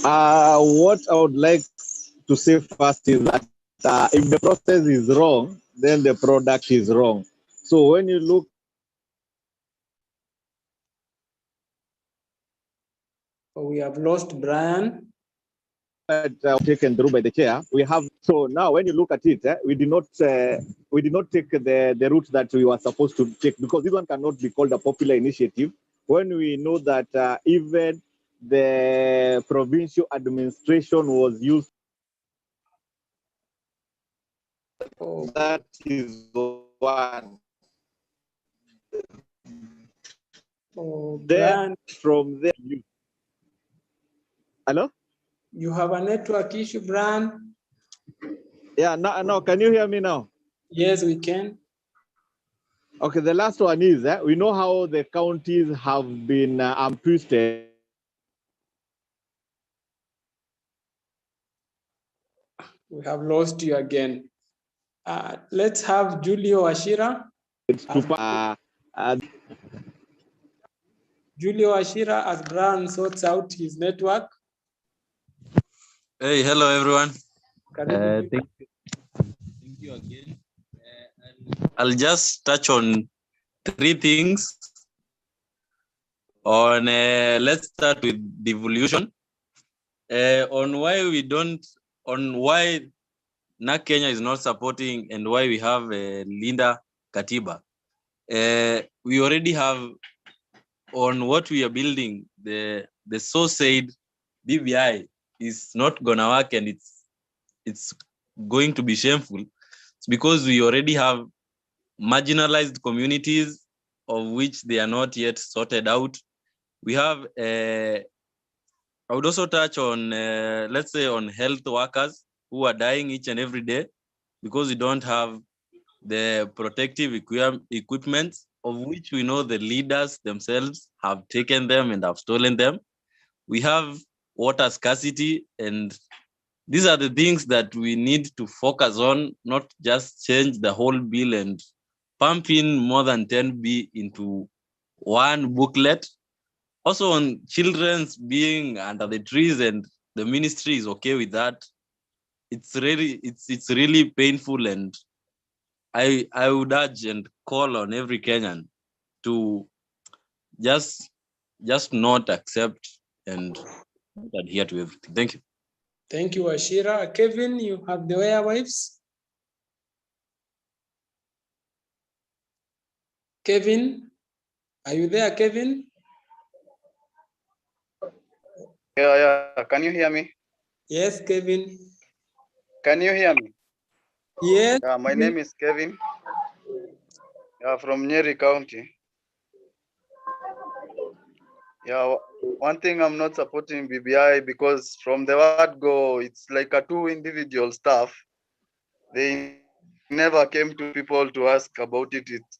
What I would like to say first is that if the process is wrong, then the product is wrong. So when you look
we have lost Brian.
Taken through by the chair, we have. So now, when you look at it, we did not take the route that we were supposed to take, because this one cannot be called a popular initiative when we know that even the provincial administration was used. That is one.
Brian,
from there. Hello?
You have a network issue, Brian?
Yeah, no, can you hear me now?
Yes, we can.
Okay, the last one is, we know how the counties have been twisted.
We have lost you again. Let's have Julio Ashira. Julio Ashira, as Brian sorts out his network.
Hey, hello everyone.
Thank
you again. I'll just touch on three things. Let's start with devolution. On why Narc Kenya is not supporting and why we have Linda Katiba. We already have on what we are building, the so-said BBI is not gonna work, and it's going to be shameful. It's because we already have marginalized communities of which they are not yet sorted out. We have, I would also touch on, let's say, on health workers who are dying each and every day because we don't have the protective equipment, of which we know the leaders themselves have taken them and have stolen them. We have water scarcity, and these are the things that we need to focus on, not just change the whole bill and pump in more than 10B into one booklet. Also on children's being under the trees, and the ministry is okay with that. It's really painful, and I would urge and call on every Kenyan to just not accept and adhere to everything. Thank you.
Thank you, Ashira. Kevin, you have the airwaves. Kevin, are you there, Kevin?
Yeah. Can you hear me?
Yes, Kevin.
Can you hear me?
Yes.
Yeah, my name is Kevin. From Nyeri County. Yeah, one thing I'm not supporting BBI because from the word go, it's like a two individual stuff. They never came to people to ask about it. It's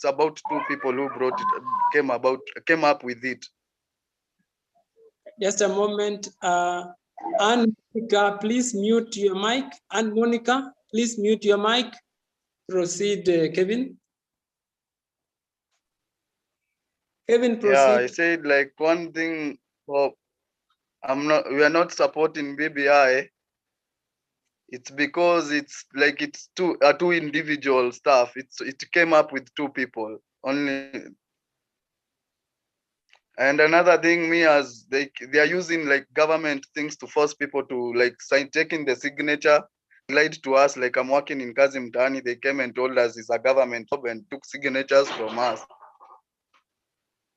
about two people who brought it, came up with it.
Just a moment. Anne Monica, please mute your mic. Anne Monica, please mute your mic. Proceed, Kevin. Kevin, proceed.
Yeah, I said like one thing. We are not supporting BBI. It's because it's like it's two individual stuff. It came up with two people only. And another thing, they are using like government things to force people to like taking the signature. Lied to us like I'm working in Kazi Mtaani. They came and told us it's a government job and took signatures from us.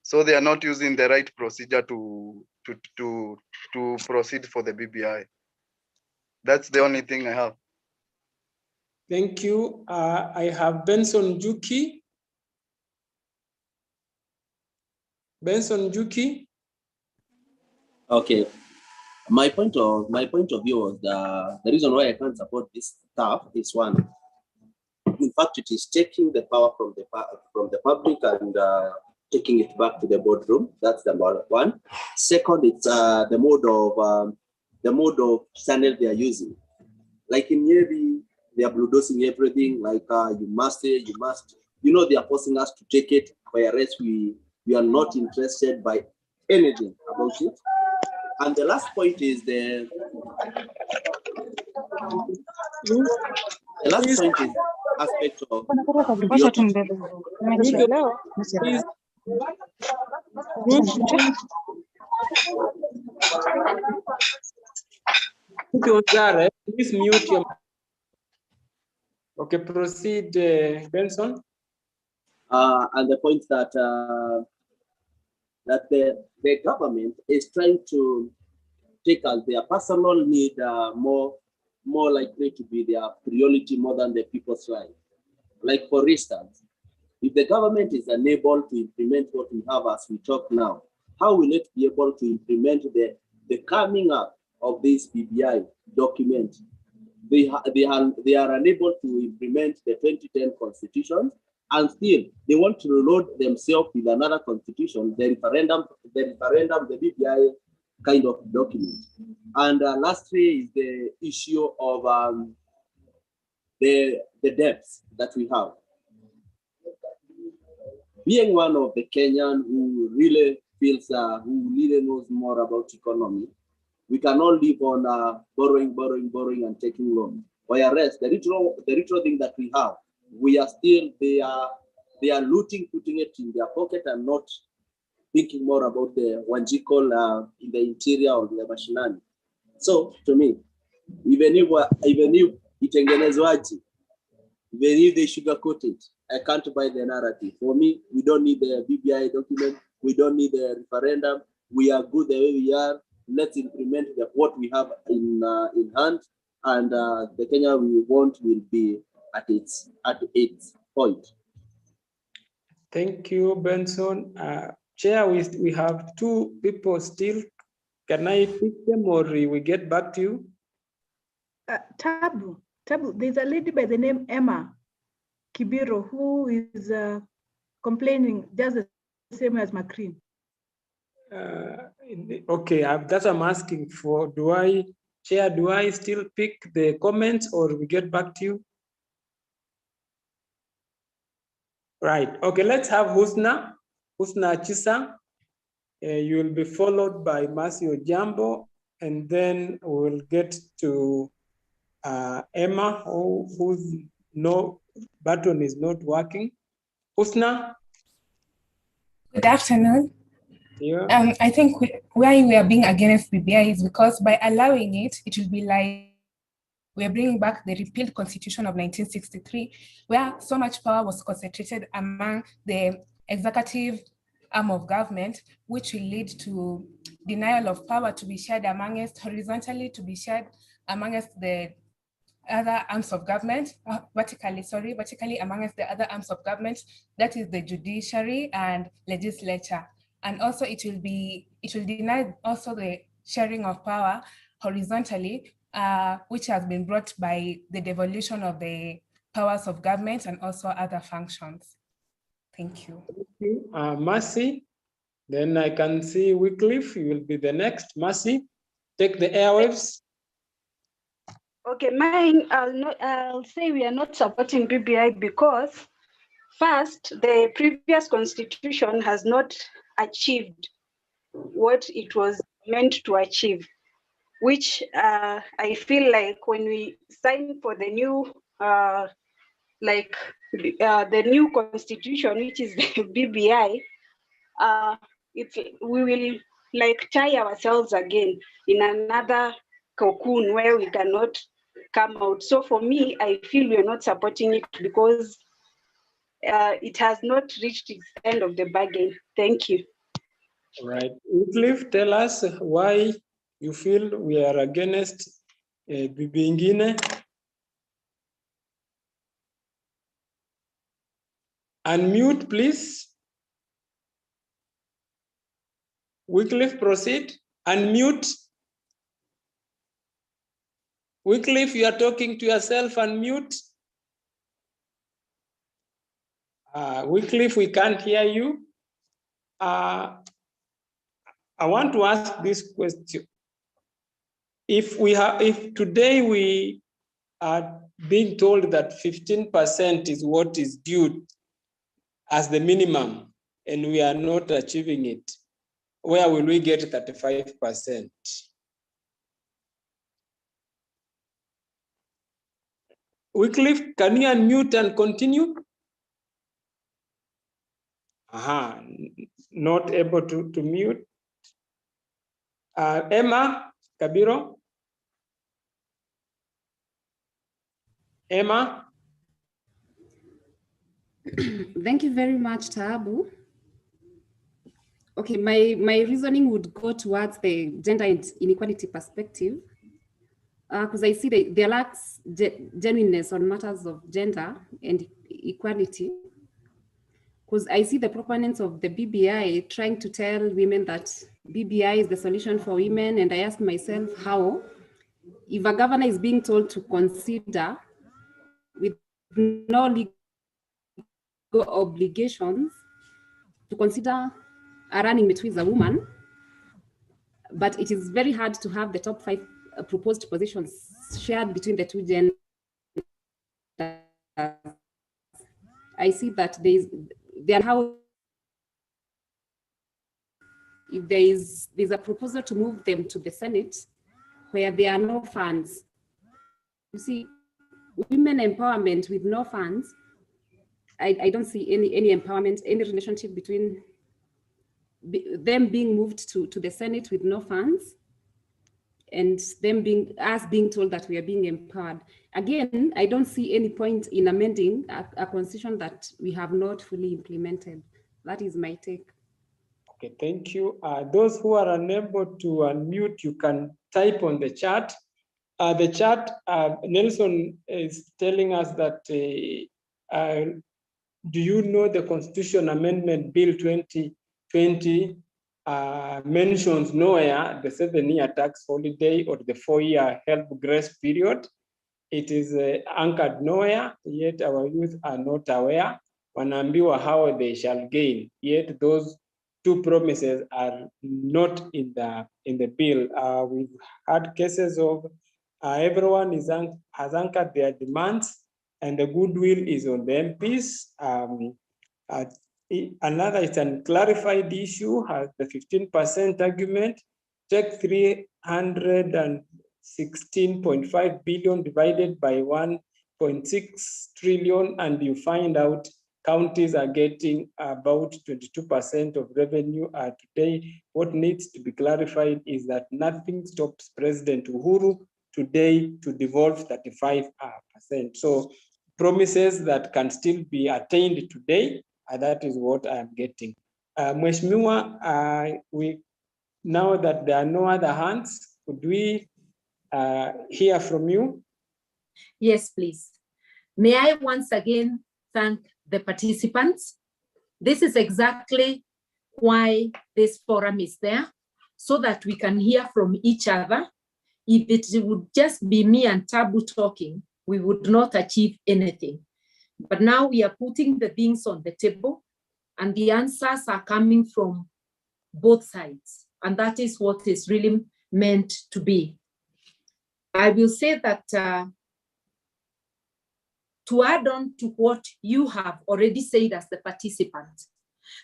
So they are not using the right procedure to proceed for the BBI. That's the only thing I have.
Thank you. I have Benson Juki. Benson Juki.
Okay. My point of view was the reason why I can't support this stuff is one. In fact, it is taking the power from the public and taking it back to the boardroom. That's number one. Second, it's the mode of channel they are using. Like in Navy, they are bulldozing everything. Like you must. You know, they are forcing us to take it, whereas we are not interested by anything about it. And the last point is the aspect of
please mute your. Okay, proceed, Benson.
And the point that the government is trying to take as their personal need more likely to be their priority more than the people's life. Like for instance, if the government is unable to implement what we have as we talk now, how will it be able to implement the coming up of this BBI document? They are unable to implement the 2010 constitution, and still they want to reload themselves with another constitution, the referendum, the BBI kind of document. And lastly is the issue of the debts that we have. Being one of the Kenyan who really feels, who really knows more about economy, we cannot live on borrowing and taking loans. Whereas the retro thing that we have, they are looting, putting it in their pocket and not thinking more about the Wanjiko in the interior of the mashinani. So to me, even if itengenezwaji, even if they sugarcoat it, I can't buy the narrative. For me, we don't need the BBI document. We don't need the referendum. We are good the way we are. Let's implement what we have in hand, and the Kenya we want will be at its point.
Thank you, Benson. Chair, we have two people still. Can I pick them or we get back to you?
Tabu, there's a lady by the name Emma Kibiro who is complaining just the same as Macrin.
Okay, that's what I'm asking for. Chair, do I still pick the comments or we get back to you? Right, okay, let's have Husna Chisa. You will be followed by Masio Jambo, and then we'll get to Emma, whose no button is not working. Husna?
Good afternoon.
Yeah.
I think why we are being against BBI is because by allowing it, it will be like we are bringing back the repealed constitution of 1963, where so much power was concentrated among the executive arm of government, which will lead to denial of power to be shared amongst, horizontally to be shared amongst the other arms of government, vertically amongst the other arms of government, that is the judiciary and legislature. And also it will deny also the sharing of power horizontally, which has been brought by the devolution of the powers of government and also other functions. Thank you.
Thank you. Mercy, then I can see Wycliffe, you will be the next. Mercy, take the airwaves.
Okay, mine, I'll say we are not supporting BBI because first, the previous constitution has not achieved what it was meant to achieve, which I feel like when we sign for the new, the new constitution, which is the BBI, we will like tie ourselves again in another cocoon where we cannot come out. So for me, I feel we're not supporting it because it has not reached its end of the bargain. Thank you.
All right, Wycliffe, tell us why you feel we are against Bibingine. Unmute, please. Wycliffe, proceed. Unmute. Wycliffe, you are talking to yourself. Unmute. Wycliffe, we can't hear you. I want to ask this question. If today we are being told that 15% is what is due as the minimum, and we are not achieving it, where will we get 35%? Wycliffe, can you unmute and continue? Not able to mute. Emma Kabiro. Emma.
Thank you very much, Tabu. Okay, my reasoning would go towards the gender inequality perspective, because I see there lacks genuineness on matters of gender and equality. Because I see the proponents of the BBI trying to tell women that BBI is the solution for women, and I ask myself how, if a governor is being told to consider with no legal obligations to consider a running mate who is a woman, but it is very hard to have the top 5 proposed positions shared between the two genders. I see that if there's a proposal to move them to the Senate where there are no funds. You see, women empowerment with no funds, I don't see any empowerment, any relationship between them being moved to the Senate with no funds and them being told that we are being empowered. Again, I don't see any point in amending a constitution that we have not fully implemented. That is my take.
Okay, thank you. Those who are unable to unmute, you can type on the chat. The chart, Nelson is telling us that, do you know the Constitution Amendment Bill 2020 mentions nowhere the 7-year tax holiday or the 4-year health grace period? It is anchored nowhere, yet our youth are not aware. Wanaambiwa how they shall gain, yet those two promises are not in the bill. We've had cases of everyone has anchored their demands, and the goodwill is on the MPs. Another is an clarified issue, has the 15% argument. Take 316.5 billion divided by 1.6 trillion, and you find out counties are getting about 22% of revenue today. What needs to be clarified is that nothing stops President Uhuru today to devolve 35%. So promises that can still be attained today, that is what I am getting. Mheshimiwa, now that there are no other hands, could we hear from you?
Yes, please. May I once again thank the participants. This is exactly why this forum is there, so that we can hear from each other. If it would just be me and Tabu talking, we would not achieve anything. But now we are putting the things on the table, and the answers are coming from both sides. And that is what is really meant to be. I will say that to add on to what you have already said as the participants,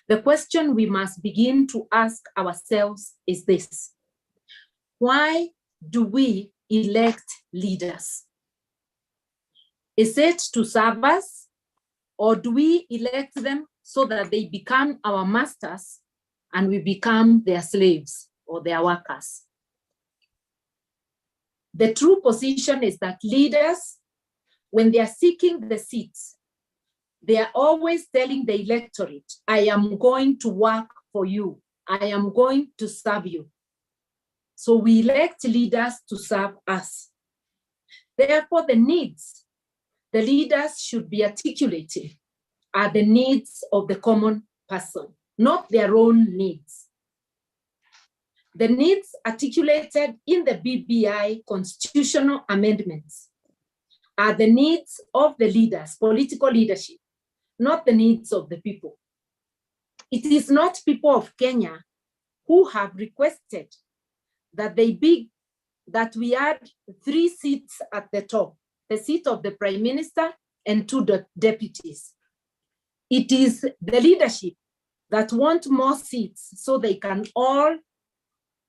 the question we must begin to ask ourselves is this: why do we elect leaders? Is it to serve us, or do we elect them so that they become our masters and we become their slaves or their workers? The true position is that leaders, when they are seeking the seats, they are always telling the electorate, I am going to work for you. I am going to serve you. So we elect leaders to serve us. Therefore, the needs the leaders should be articulating are the needs of the common person, not their own needs. The needs articulated in the BBI constitutional amendments are the needs of the leaders, political leadership, not the needs of the people. It is not people of Kenya who have requested that we add 3 seats at the top, the seat of the Prime Minister and 2 deputies. It is the leadership that want more seats so they can all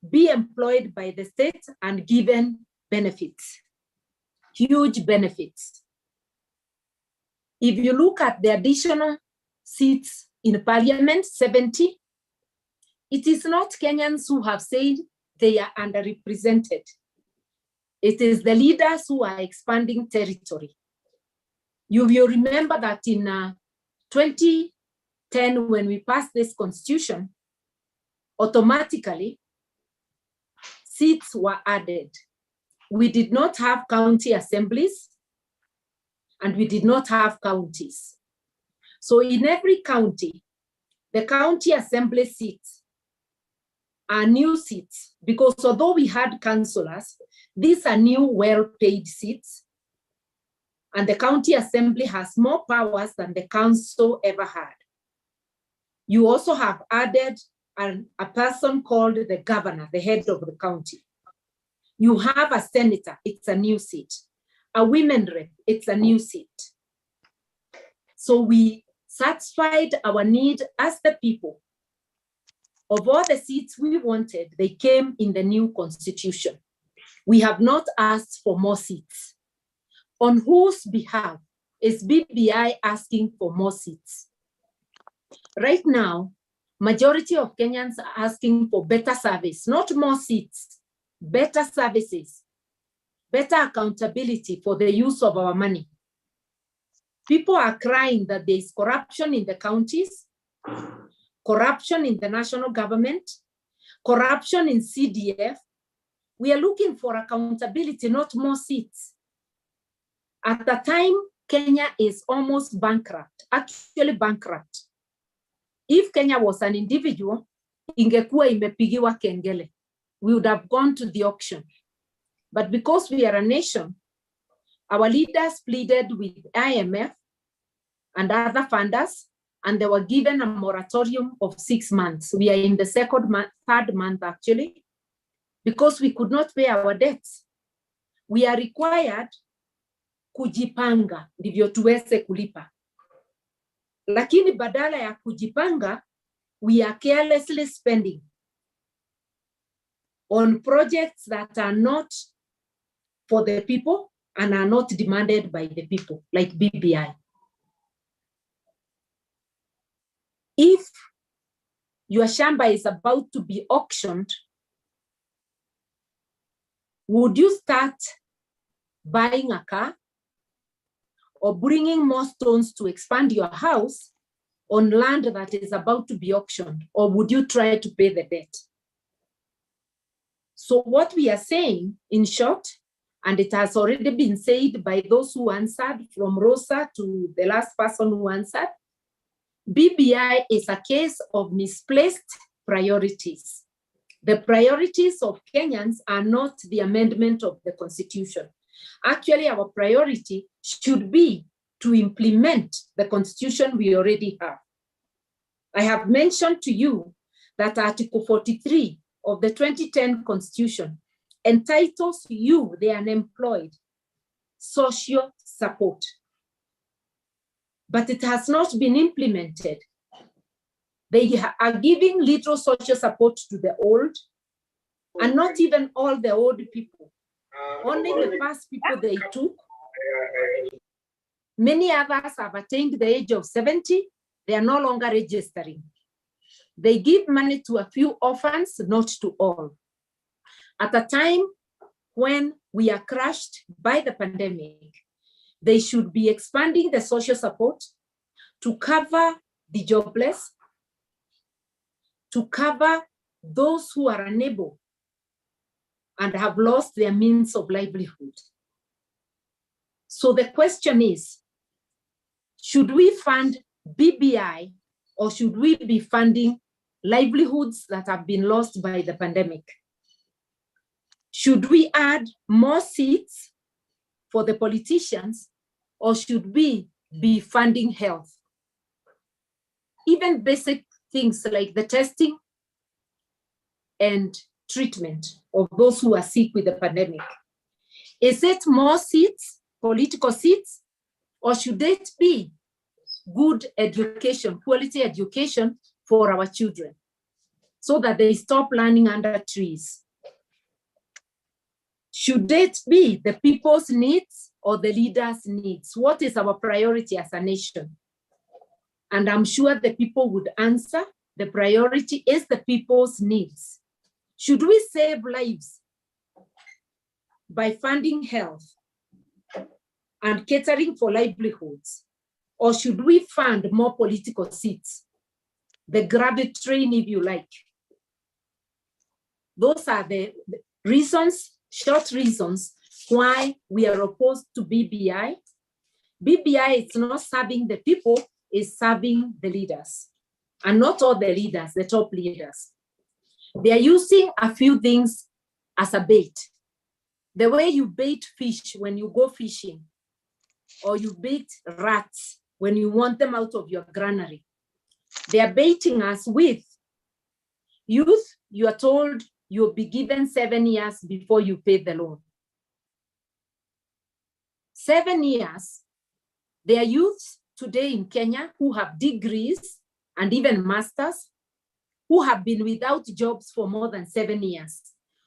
be employed by the state and given benefits, huge benefits. If you look at the additional seats in parliament, 70, it is not Kenyans who have said they are underrepresented. It is the leaders who are expanding territory. You will remember that in 2010, when we passed this constitution, automatically seats were added. We did not have county assemblies, and we did not have counties. So in every county, the county assembly seats are new seats, because although we had councillors, these are new well-paid seats, and the county assembly has more powers than the council ever had. You also have added a person called the governor, the head of the county. You have a senator, it's a new seat. A women rep, it's a new seat. So we satisfied our need as the people. Of all the seats we wanted, they came in the new constitution. We have not asked for more seats. On whose behalf is BBI asking for more seats? Right now, majority of Kenyans are asking for better service, not more seats, better services, better accountability for the use of our money. People are crying that there is corruption in the counties, corruption in the national government, corruption in CDF, We are looking for accountability, not more seats. At the time, Kenya is almost bankrupt, actually bankrupt. If Kenya was an individual, ingekuwa imepigiwa kengele. We would have gone to the auction. But because we are a nation, our leaders pleaded with IMF and other funders, and they were given a moratorium of 6 months. We are in the third month actually, because we could not pay our debts. We are required kujipanga ndivyo tuweze kulipa. Lakini badala ya kujipanga, we are carelessly spending on projects that are not for the people and are not demanded by the people, like BBI. If your shamba is about to be auctioned, would you start buying a car or bringing more stones to expand your house on land that is about to be auctioned? Or would you try to pay the debt? So what we are saying, in short, and it has already been said by those who answered, from Rosa to the last person who answered, BBI is a case of misplaced priorities. The priorities of Kenyans are not the amendment of the Constitution. Actually, our priority should be to implement the Constitution we already have. I have mentioned to you that Article 43 of the 2010 Constitution entitles you, the unemployed, social support. But it has not been implemented. They are giving little social support to the old, and not even all the old people. Only the first people they took. Many others have attained the age of 70. They are no longer registering. They give money to a few orphans, not to all. At a time when we are crushed by the pandemic, they should be expanding the social support to cover the jobless, to cover those who are unable and have lost their means of livelihood. So the question is, should we fund BBI or should we be funding livelihoods that have been lost by the pandemic? Should we add more seats for the politicians, or should we be funding health? Even basic things like the testing and treatment of those who are sick with the pandemic. Is it more seats, political seats, or should it be good education, quality education for our children so that they stop learning under trees? Should it be the people's needs or the leaders' needs? What is our priority as a nation? And I'm sure the people would answer, the priority is the people's needs. Should we save lives by funding health and catering for livelihoods? Or should we fund more political seats? The gravity train, if you like. Those are the reasons, short reasons, why we are opposed to BBI. BBI is not serving the people, it's serving the leaders. And not all the leaders, the top leaders. They are using a few things as a bait. The way you bait fish when you go fishing, or you bait rats when you want them out of your granary. They are baiting us with youth. You are told you'll be given 7 years before you pay the loan. 7 years. There are youths today in Kenya who have degrees and even masters who have been without jobs for more than 7 years.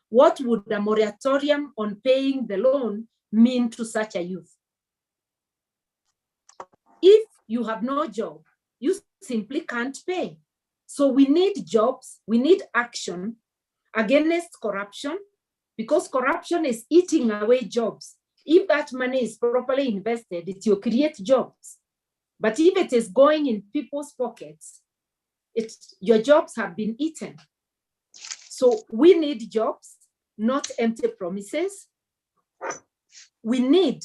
What would a moratorium on paying the loan mean to such a youth? If you have no job, you simply can't pay. So we need jobs, we need action against corruption, because corruption is eating away jobs. If that money is properly invested, it will create jobs. But if it is going in people's pockets, your jobs have been eaten. So we need jobs, not empty promises. We need,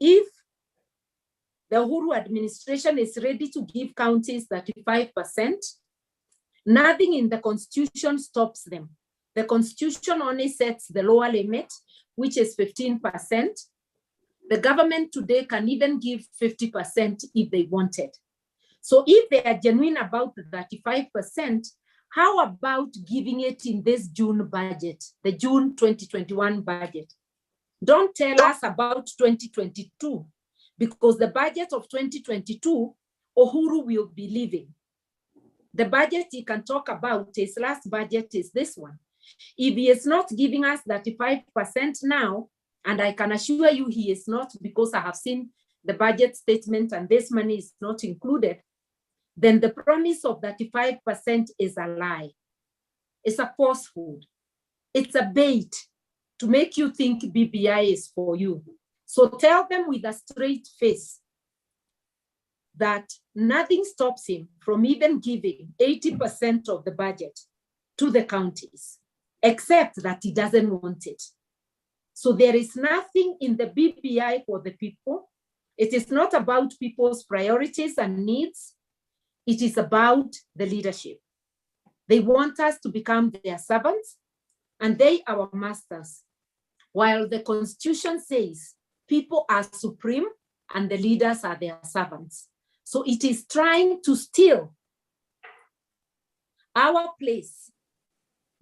if the Uhuru administration is ready to give counties 35%, nothing in the constitution stops them. The constitution only sets the lower limit, which is 15%. The government today can even give 50% if they wanted. So if they are genuine about the 35%, how about giving it in this June budget, the June 2021 budget? Don't tell us about 2022, because the budget of 2022, Uhuru will be leaving. The budget he can talk about, his last budget is this one. If he is not giving us 35% now, and I can assure you he is not, because I have seen the budget statement and this money is not included, then the promise of 35% is a lie. It's a falsehood. It's a bait to make you think BBI is for you. So tell them with a straight face that nothing stops him from even giving 80% of the budget to the counties, except that he doesn't want it. So there is nothing in the BBI for the people. It is not about people's priorities and needs. It is about the leadership. They want us to become their servants and they our masters. While the Constitution says people are supreme and the leaders are their servants. So it is trying to steal our place,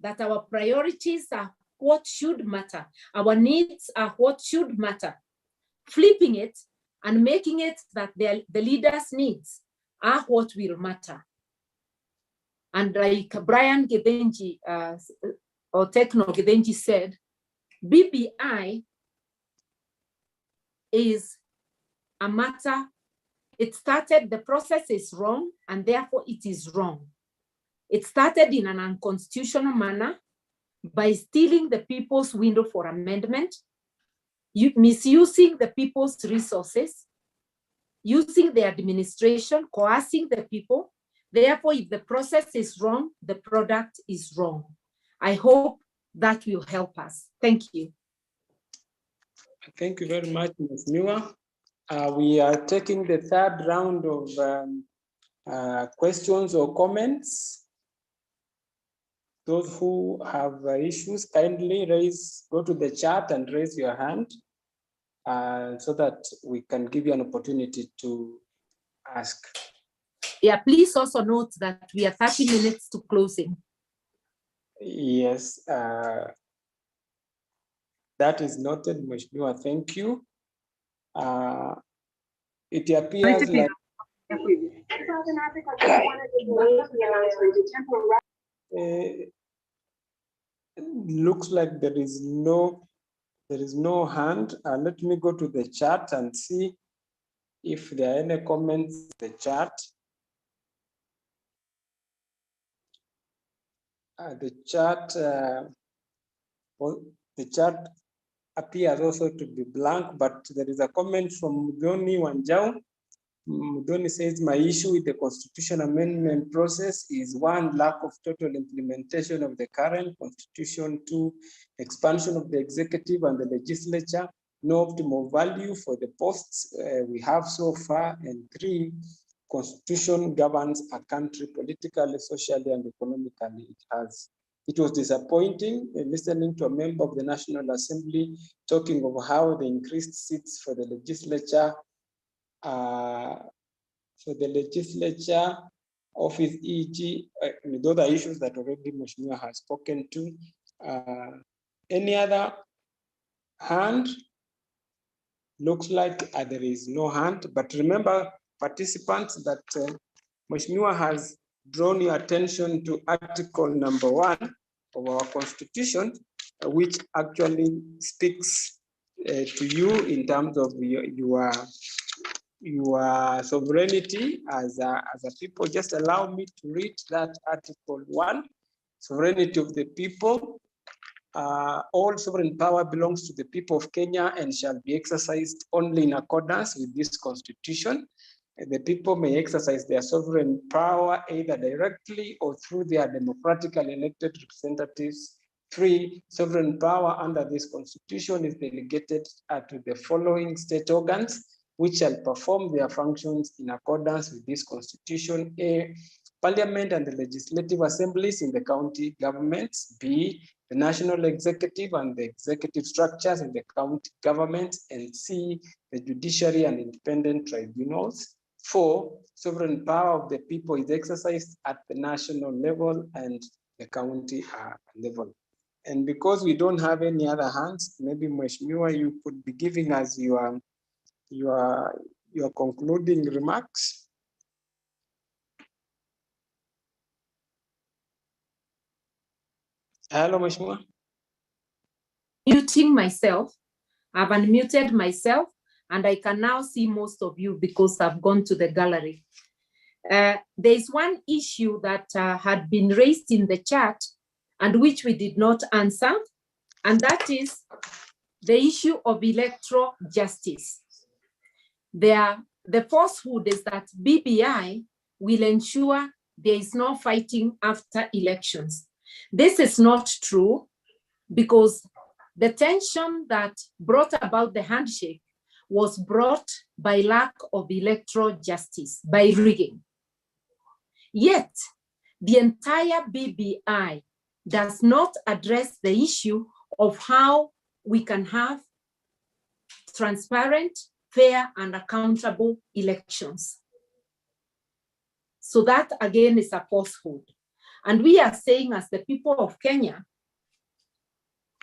that our priorities are what should matter. Our needs are what should matter. Flipping it and making it that the leaders' needs are what will matter. And like Brian Gedenji, or Techno Gedenji said, BBI is a matter, it started, the process is wrong, and therefore it is wrong. It started in an unconstitutional manner by stealing the people's window for amendment, misusing the people's resources, using the administration, coercing the people. Therefore, if the process is wrong, the product is wrong. I hope that will help us. Thank you.
Thank you very much, Ms. Miwa. We are taking the third round of questions or comments. Those who have issues, kindly go to the chat and raise your hand so that we can give you an opportunity to ask.
Yeah, please also note that we are 30 minutes to closing.
Yes, that is noted, Mheshimiwa, thank you. It appears like looks like there is no hand. Let me go to the chat and see if there are any comments in the chat. The chat appears also to be blank, but there is a comment from Mudoni Wanjau. Mudoni says, my issue with the constitution amendment process is 1, lack of total implementation of the current constitution, 2, expansion of the executive and the legislature, no optimal value for the posts we have so far, and 3, constitution governs a country politically, socially, and economically. It was disappointing listening to a member of the National Assembly talking of how the increased seats for the legislature office, e.g., those are issues that already Mheshimiwa has spoken to. Any other hand? Looks like there is no hand, but remember, participants, that Mheshimiwa has drawn your attention to Article number 1 of our Constitution, which actually speaks to you in terms of your sovereignty as a people. Just allow me to read that Article 1. Sovereignty of the people. All sovereign power belongs to the people of Kenya and shall be exercised only in accordance with this Constitution. The people may exercise their sovereign power either directly or through their democratically elected representatives 3, sovereign power under this constitution is delegated to the following state organs, which shall perform their functions in accordance with this constitution. A, Parliament and the legislative assemblies in the county governments. B, the national executive and the executive structures in the county governments. And C, the judiciary and independent tribunals. 4, sovereign power of the people is exercised at the national level and the county level. And because we don't have any other hands, maybe Mheshimiwa, you could be giving us your concluding remarks. Hello, Mheshimiwa.
Muting myself. I've unmuted myself, and I can now see most of you because I've gone to the gallery. There's one issue that had been raised in the chat and which we did not answer, and that is the issue of electoral justice. The falsehood is that BBI will ensure there is no fighting after elections. This is not true, because the tension that brought about the handshake was brought by lack of electoral justice, by rigging. Yet, the entire BBI does not address the issue of how we can have transparent, fair, and accountable elections. So that, again, is a falsehood. And we are saying, as the people of Kenya,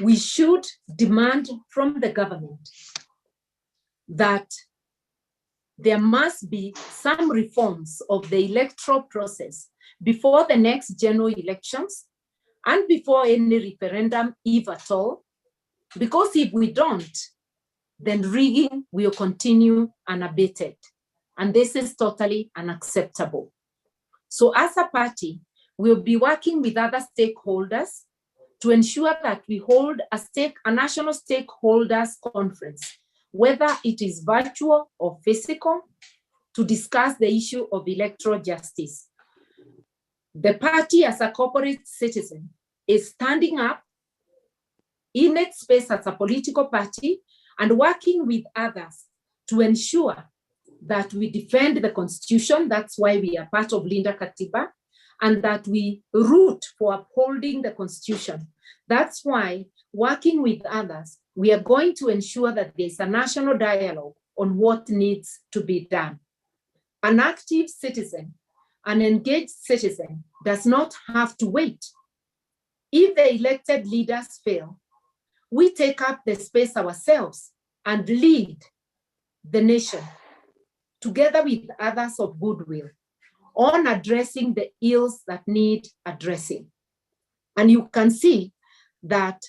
we should demand from the government that there must be some reforms of the electoral process before the next general elections and before any referendum, if at all, because if we don't, then rigging will continue unabated. And this is totally unacceptable. So as a party, we'll be working with other stakeholders to ensure that we hold a national stakeholders conference, whether it is virtual or physical, to discuss the issue of electoral justice. The party, as a corporate citizen, is standing up in its space as a political party and working with others to ensure that we defend the Constitution. That's why we are part of Linda Katiba, and that we root for upholding the Constitution. That's why, working with others, we are going to ensure that there's a national dialogue on what needs to be done. An active citizen, an engaged citizen, does not have to wait. If the elected leaders fail, we take up the space ourselves and lead the nation, together with others of goodwill, on addressing the ills that need addressing. And you can see that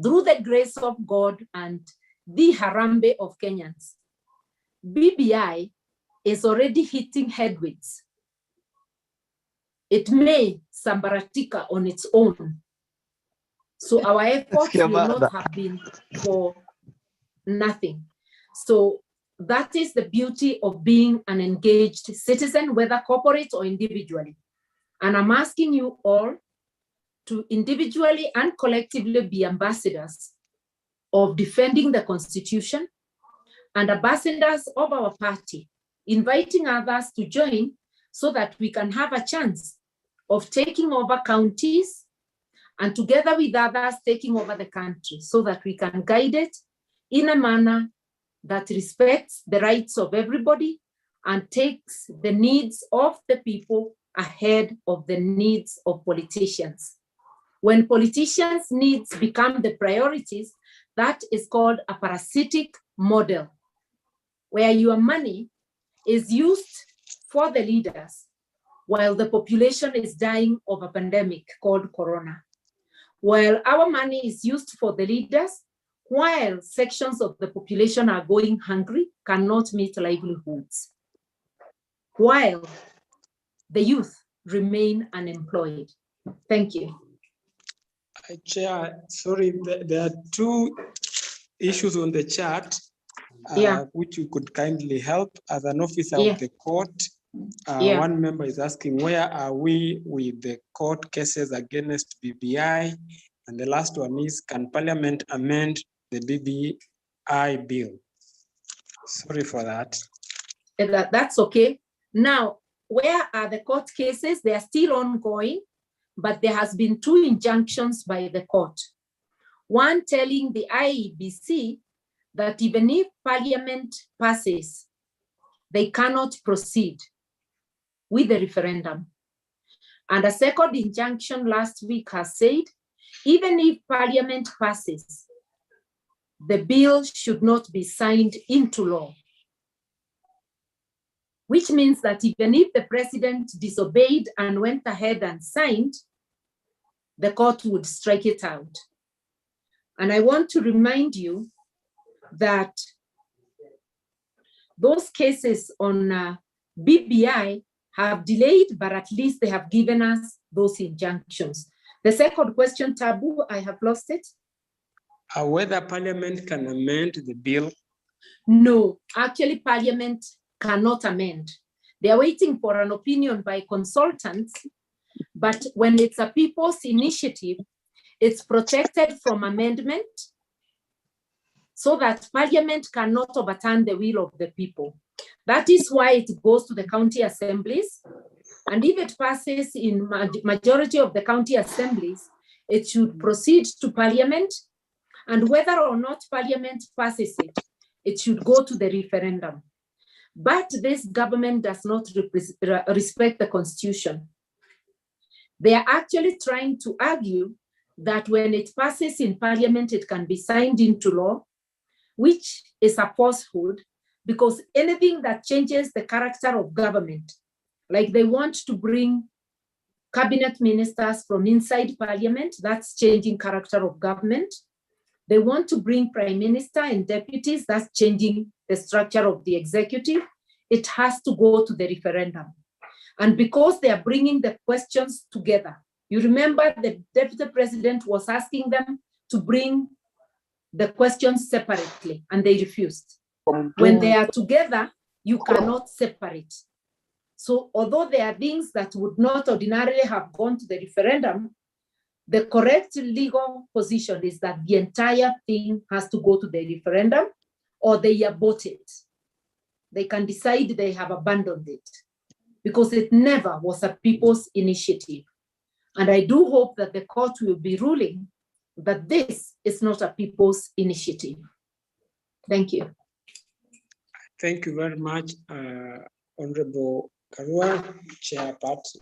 through the grace of God and the Harambe of Kenyans, BBI is already hitting headwinds. It may sambaratika on its own. So our efforts will not have been for nothing. So that is the beauty of being an engaged citizen, whether corporate or individually. And I'm asking you all to individually and collectively be ambassadors of defending the Constitution and ambassadors of our party, inviting others to join so that we can have a chance of taking over counties and together with others taking over the country so that we can guide it in a manner that respects the rights of everybody and takes the needs of the people ahead of the needs of politicians. When politicians' needs become the priorities, that is called a parasitic model, where your money is used for the leaders while the population is dying of a pandemic called Corona. While our money is used for the leaders, while sections of the population are going hungry, cannot meet livelihoods, while the youth remain unemployed. Thank you.
Chair, sorry, there are two issues on the chat which you could kindly help as an officer of the court. One member is asking, where are we with the court cases against BBI? And the last one is, can Parliament amend the BBI bill? Sorry for that.
That's okay. Now, where are the court cases? They are still ongoing, but there has been 2 injunctions by the court. One telling the IEBC that even if Parliament passes, they cannot proceed with the referendum. And a second injunction last week has said, even if Parliament passes, the bill should not be signed into law. Which means that even if the president disobeyed and went ahead and signed, the court would strike it out. And I want to remind you that those cases on BBI have delayed, but at least they have given us those injunctions. The second question, Tabu, I have lost it.
Whether Parliament can amend the bill?
No, actually Parliament cannot amend. They are waiting for an opinion by consultants, but when it's a people's initiative, it's protected from amendment so that Parliament cannot overturn the will of the people. That is why it goes to the county assemblies. And if it passes in majority of the county assemblies, it should proceed to Parliament. And whether or not Parliament passes it, it should go to the referendum. But this government does not respect the Constitution. They are actually trying to argue that when it passes in Parliament, it can be signed into law, which is a falsehood, because anything that changes the character of government, like they want to bring cabinet ministers from inside Parliament, that's changing character of government. They want to bring prime minister and deputies, that's changing the structure of the executive. It has to go to the referendum. And because they are bringing the questions together, you remember the deputy president was asking them to bring the questions separately, and they refused. When they are together, you cannot separate. So although there are things that would not ordinarily have gone to the referendum, the correct legal position is that the entire thing has to go to the referendum, or they abort it. They can decide they have abandoned it, because it never was a people's initiative. And I do hope that the court will be ruling that this is not a people's initiative. Thank you.
Thank you very much, Honorable Karua, Chair Party,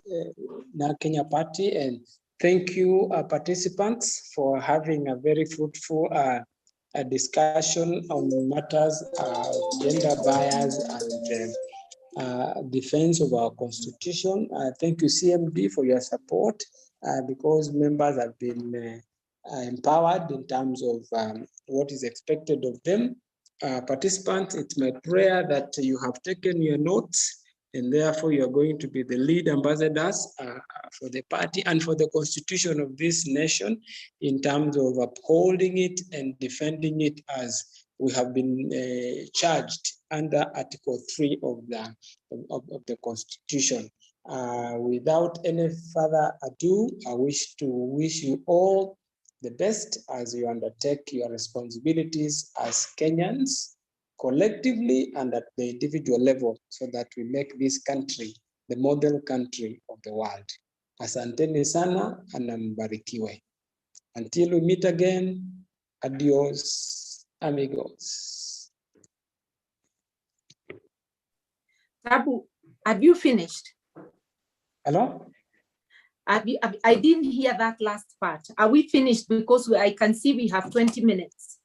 Narc Kenya Party, and thank you, participants, for having a very fruitful discussion on matters of gender bias and defense of our Constitution. Thank you, CMD, for your support, because members have been empowered in terms of what is expected of them. Participants, it's my prayer that you have taken your notes, and therefore you are going to be the lead ambassadors for the party and for the Constitution of this nation in terms of upholding it and defending it as we have been charged under Article 3 of the Constitution. Without any further ado, I wish to wish you all the best as you undertake your responsibilities as Kenyans, collectively and at the individual level, so that we make this country the model country of the world. Asanteni sana na mbarikiwe. Until we meet again, adios, amigos.
Tabu, have you finished?
Hello?
I didn't hear that last part. Are we finished? Because I can see we have 20 minutes.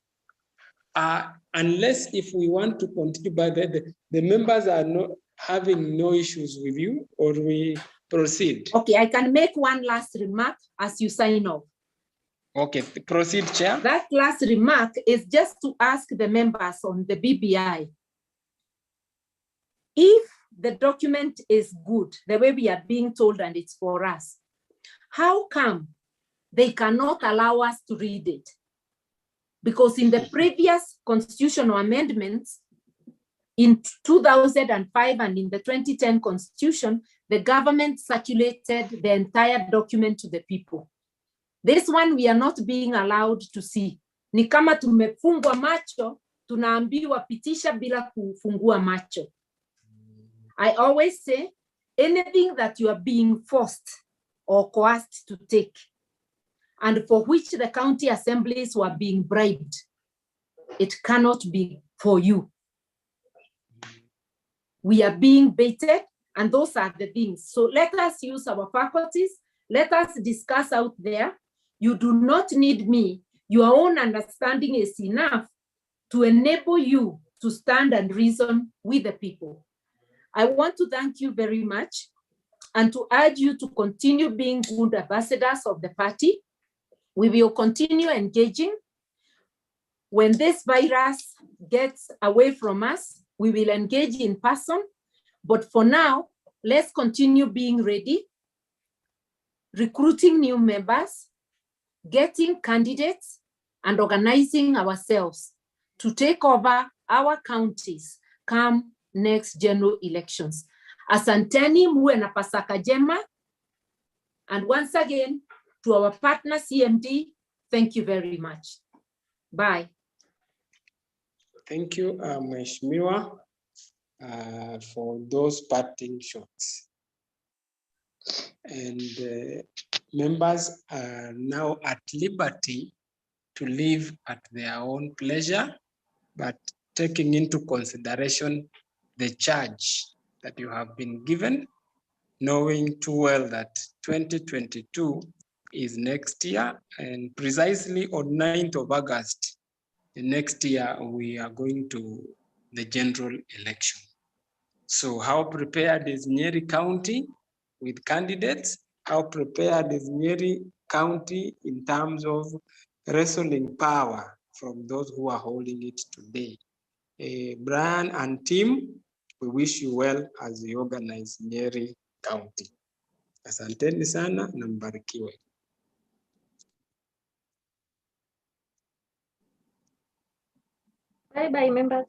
Unless if we want to continue, but the members are not having no issues with you, or we proceed.
Okay, I can make one last remark as you sign off.
Okay, proceed, Chair.
That last remark is just to ask the members on the BBI. If the document is good, the way we are being told, and it's for us, how come they cannot allow us to read it? Because in the previous constitutional amendments, in 2005 and in the 2010 Constitution, the government circulated the entire document to the people. This one we are not being allowed to see. Ni kama tumefungwa macho, tunaambiwa pitisha bila kufungua macho. I always say, anything that you are being forced or coerced to take, and for which the county assemblies were being bribed, it cannot be for you. We are being baited, and those are the things. So let us use our faculties. Let us discuss out there. You do not need me. Your own understanding is enough to enable you to stand and reason with the people. I want to thank you very much and to urge you to continue being good ambassadors of the party. We will continue engaging. When this virus gets away from us, we will engage in person. But for now, let's continue being ready, recruiting new members, getting candidates, and organizing ourselves to take over our counties come next general elections. Asanteni, muwe na Pasaka jema. And once again, to our partner CMD, thank you very much. Bye.
Thank you, Mheshimiwa, for those parting shots. And members are now at liberty to leave at their own pleasure, but taking into consideration the charge that you have been given, knowing too well that 2022 is next year, and precisely on 9th of August, the next year we are going to the general election. So how prepared is Nyeri County with candidates? How prepared is Nyeri County in terms of wrestling power from those who are holding it today? Brian and team, we wish you well as you organize Nyeri County. Asanteni sana na mbarikiwe.
Bye bye, members.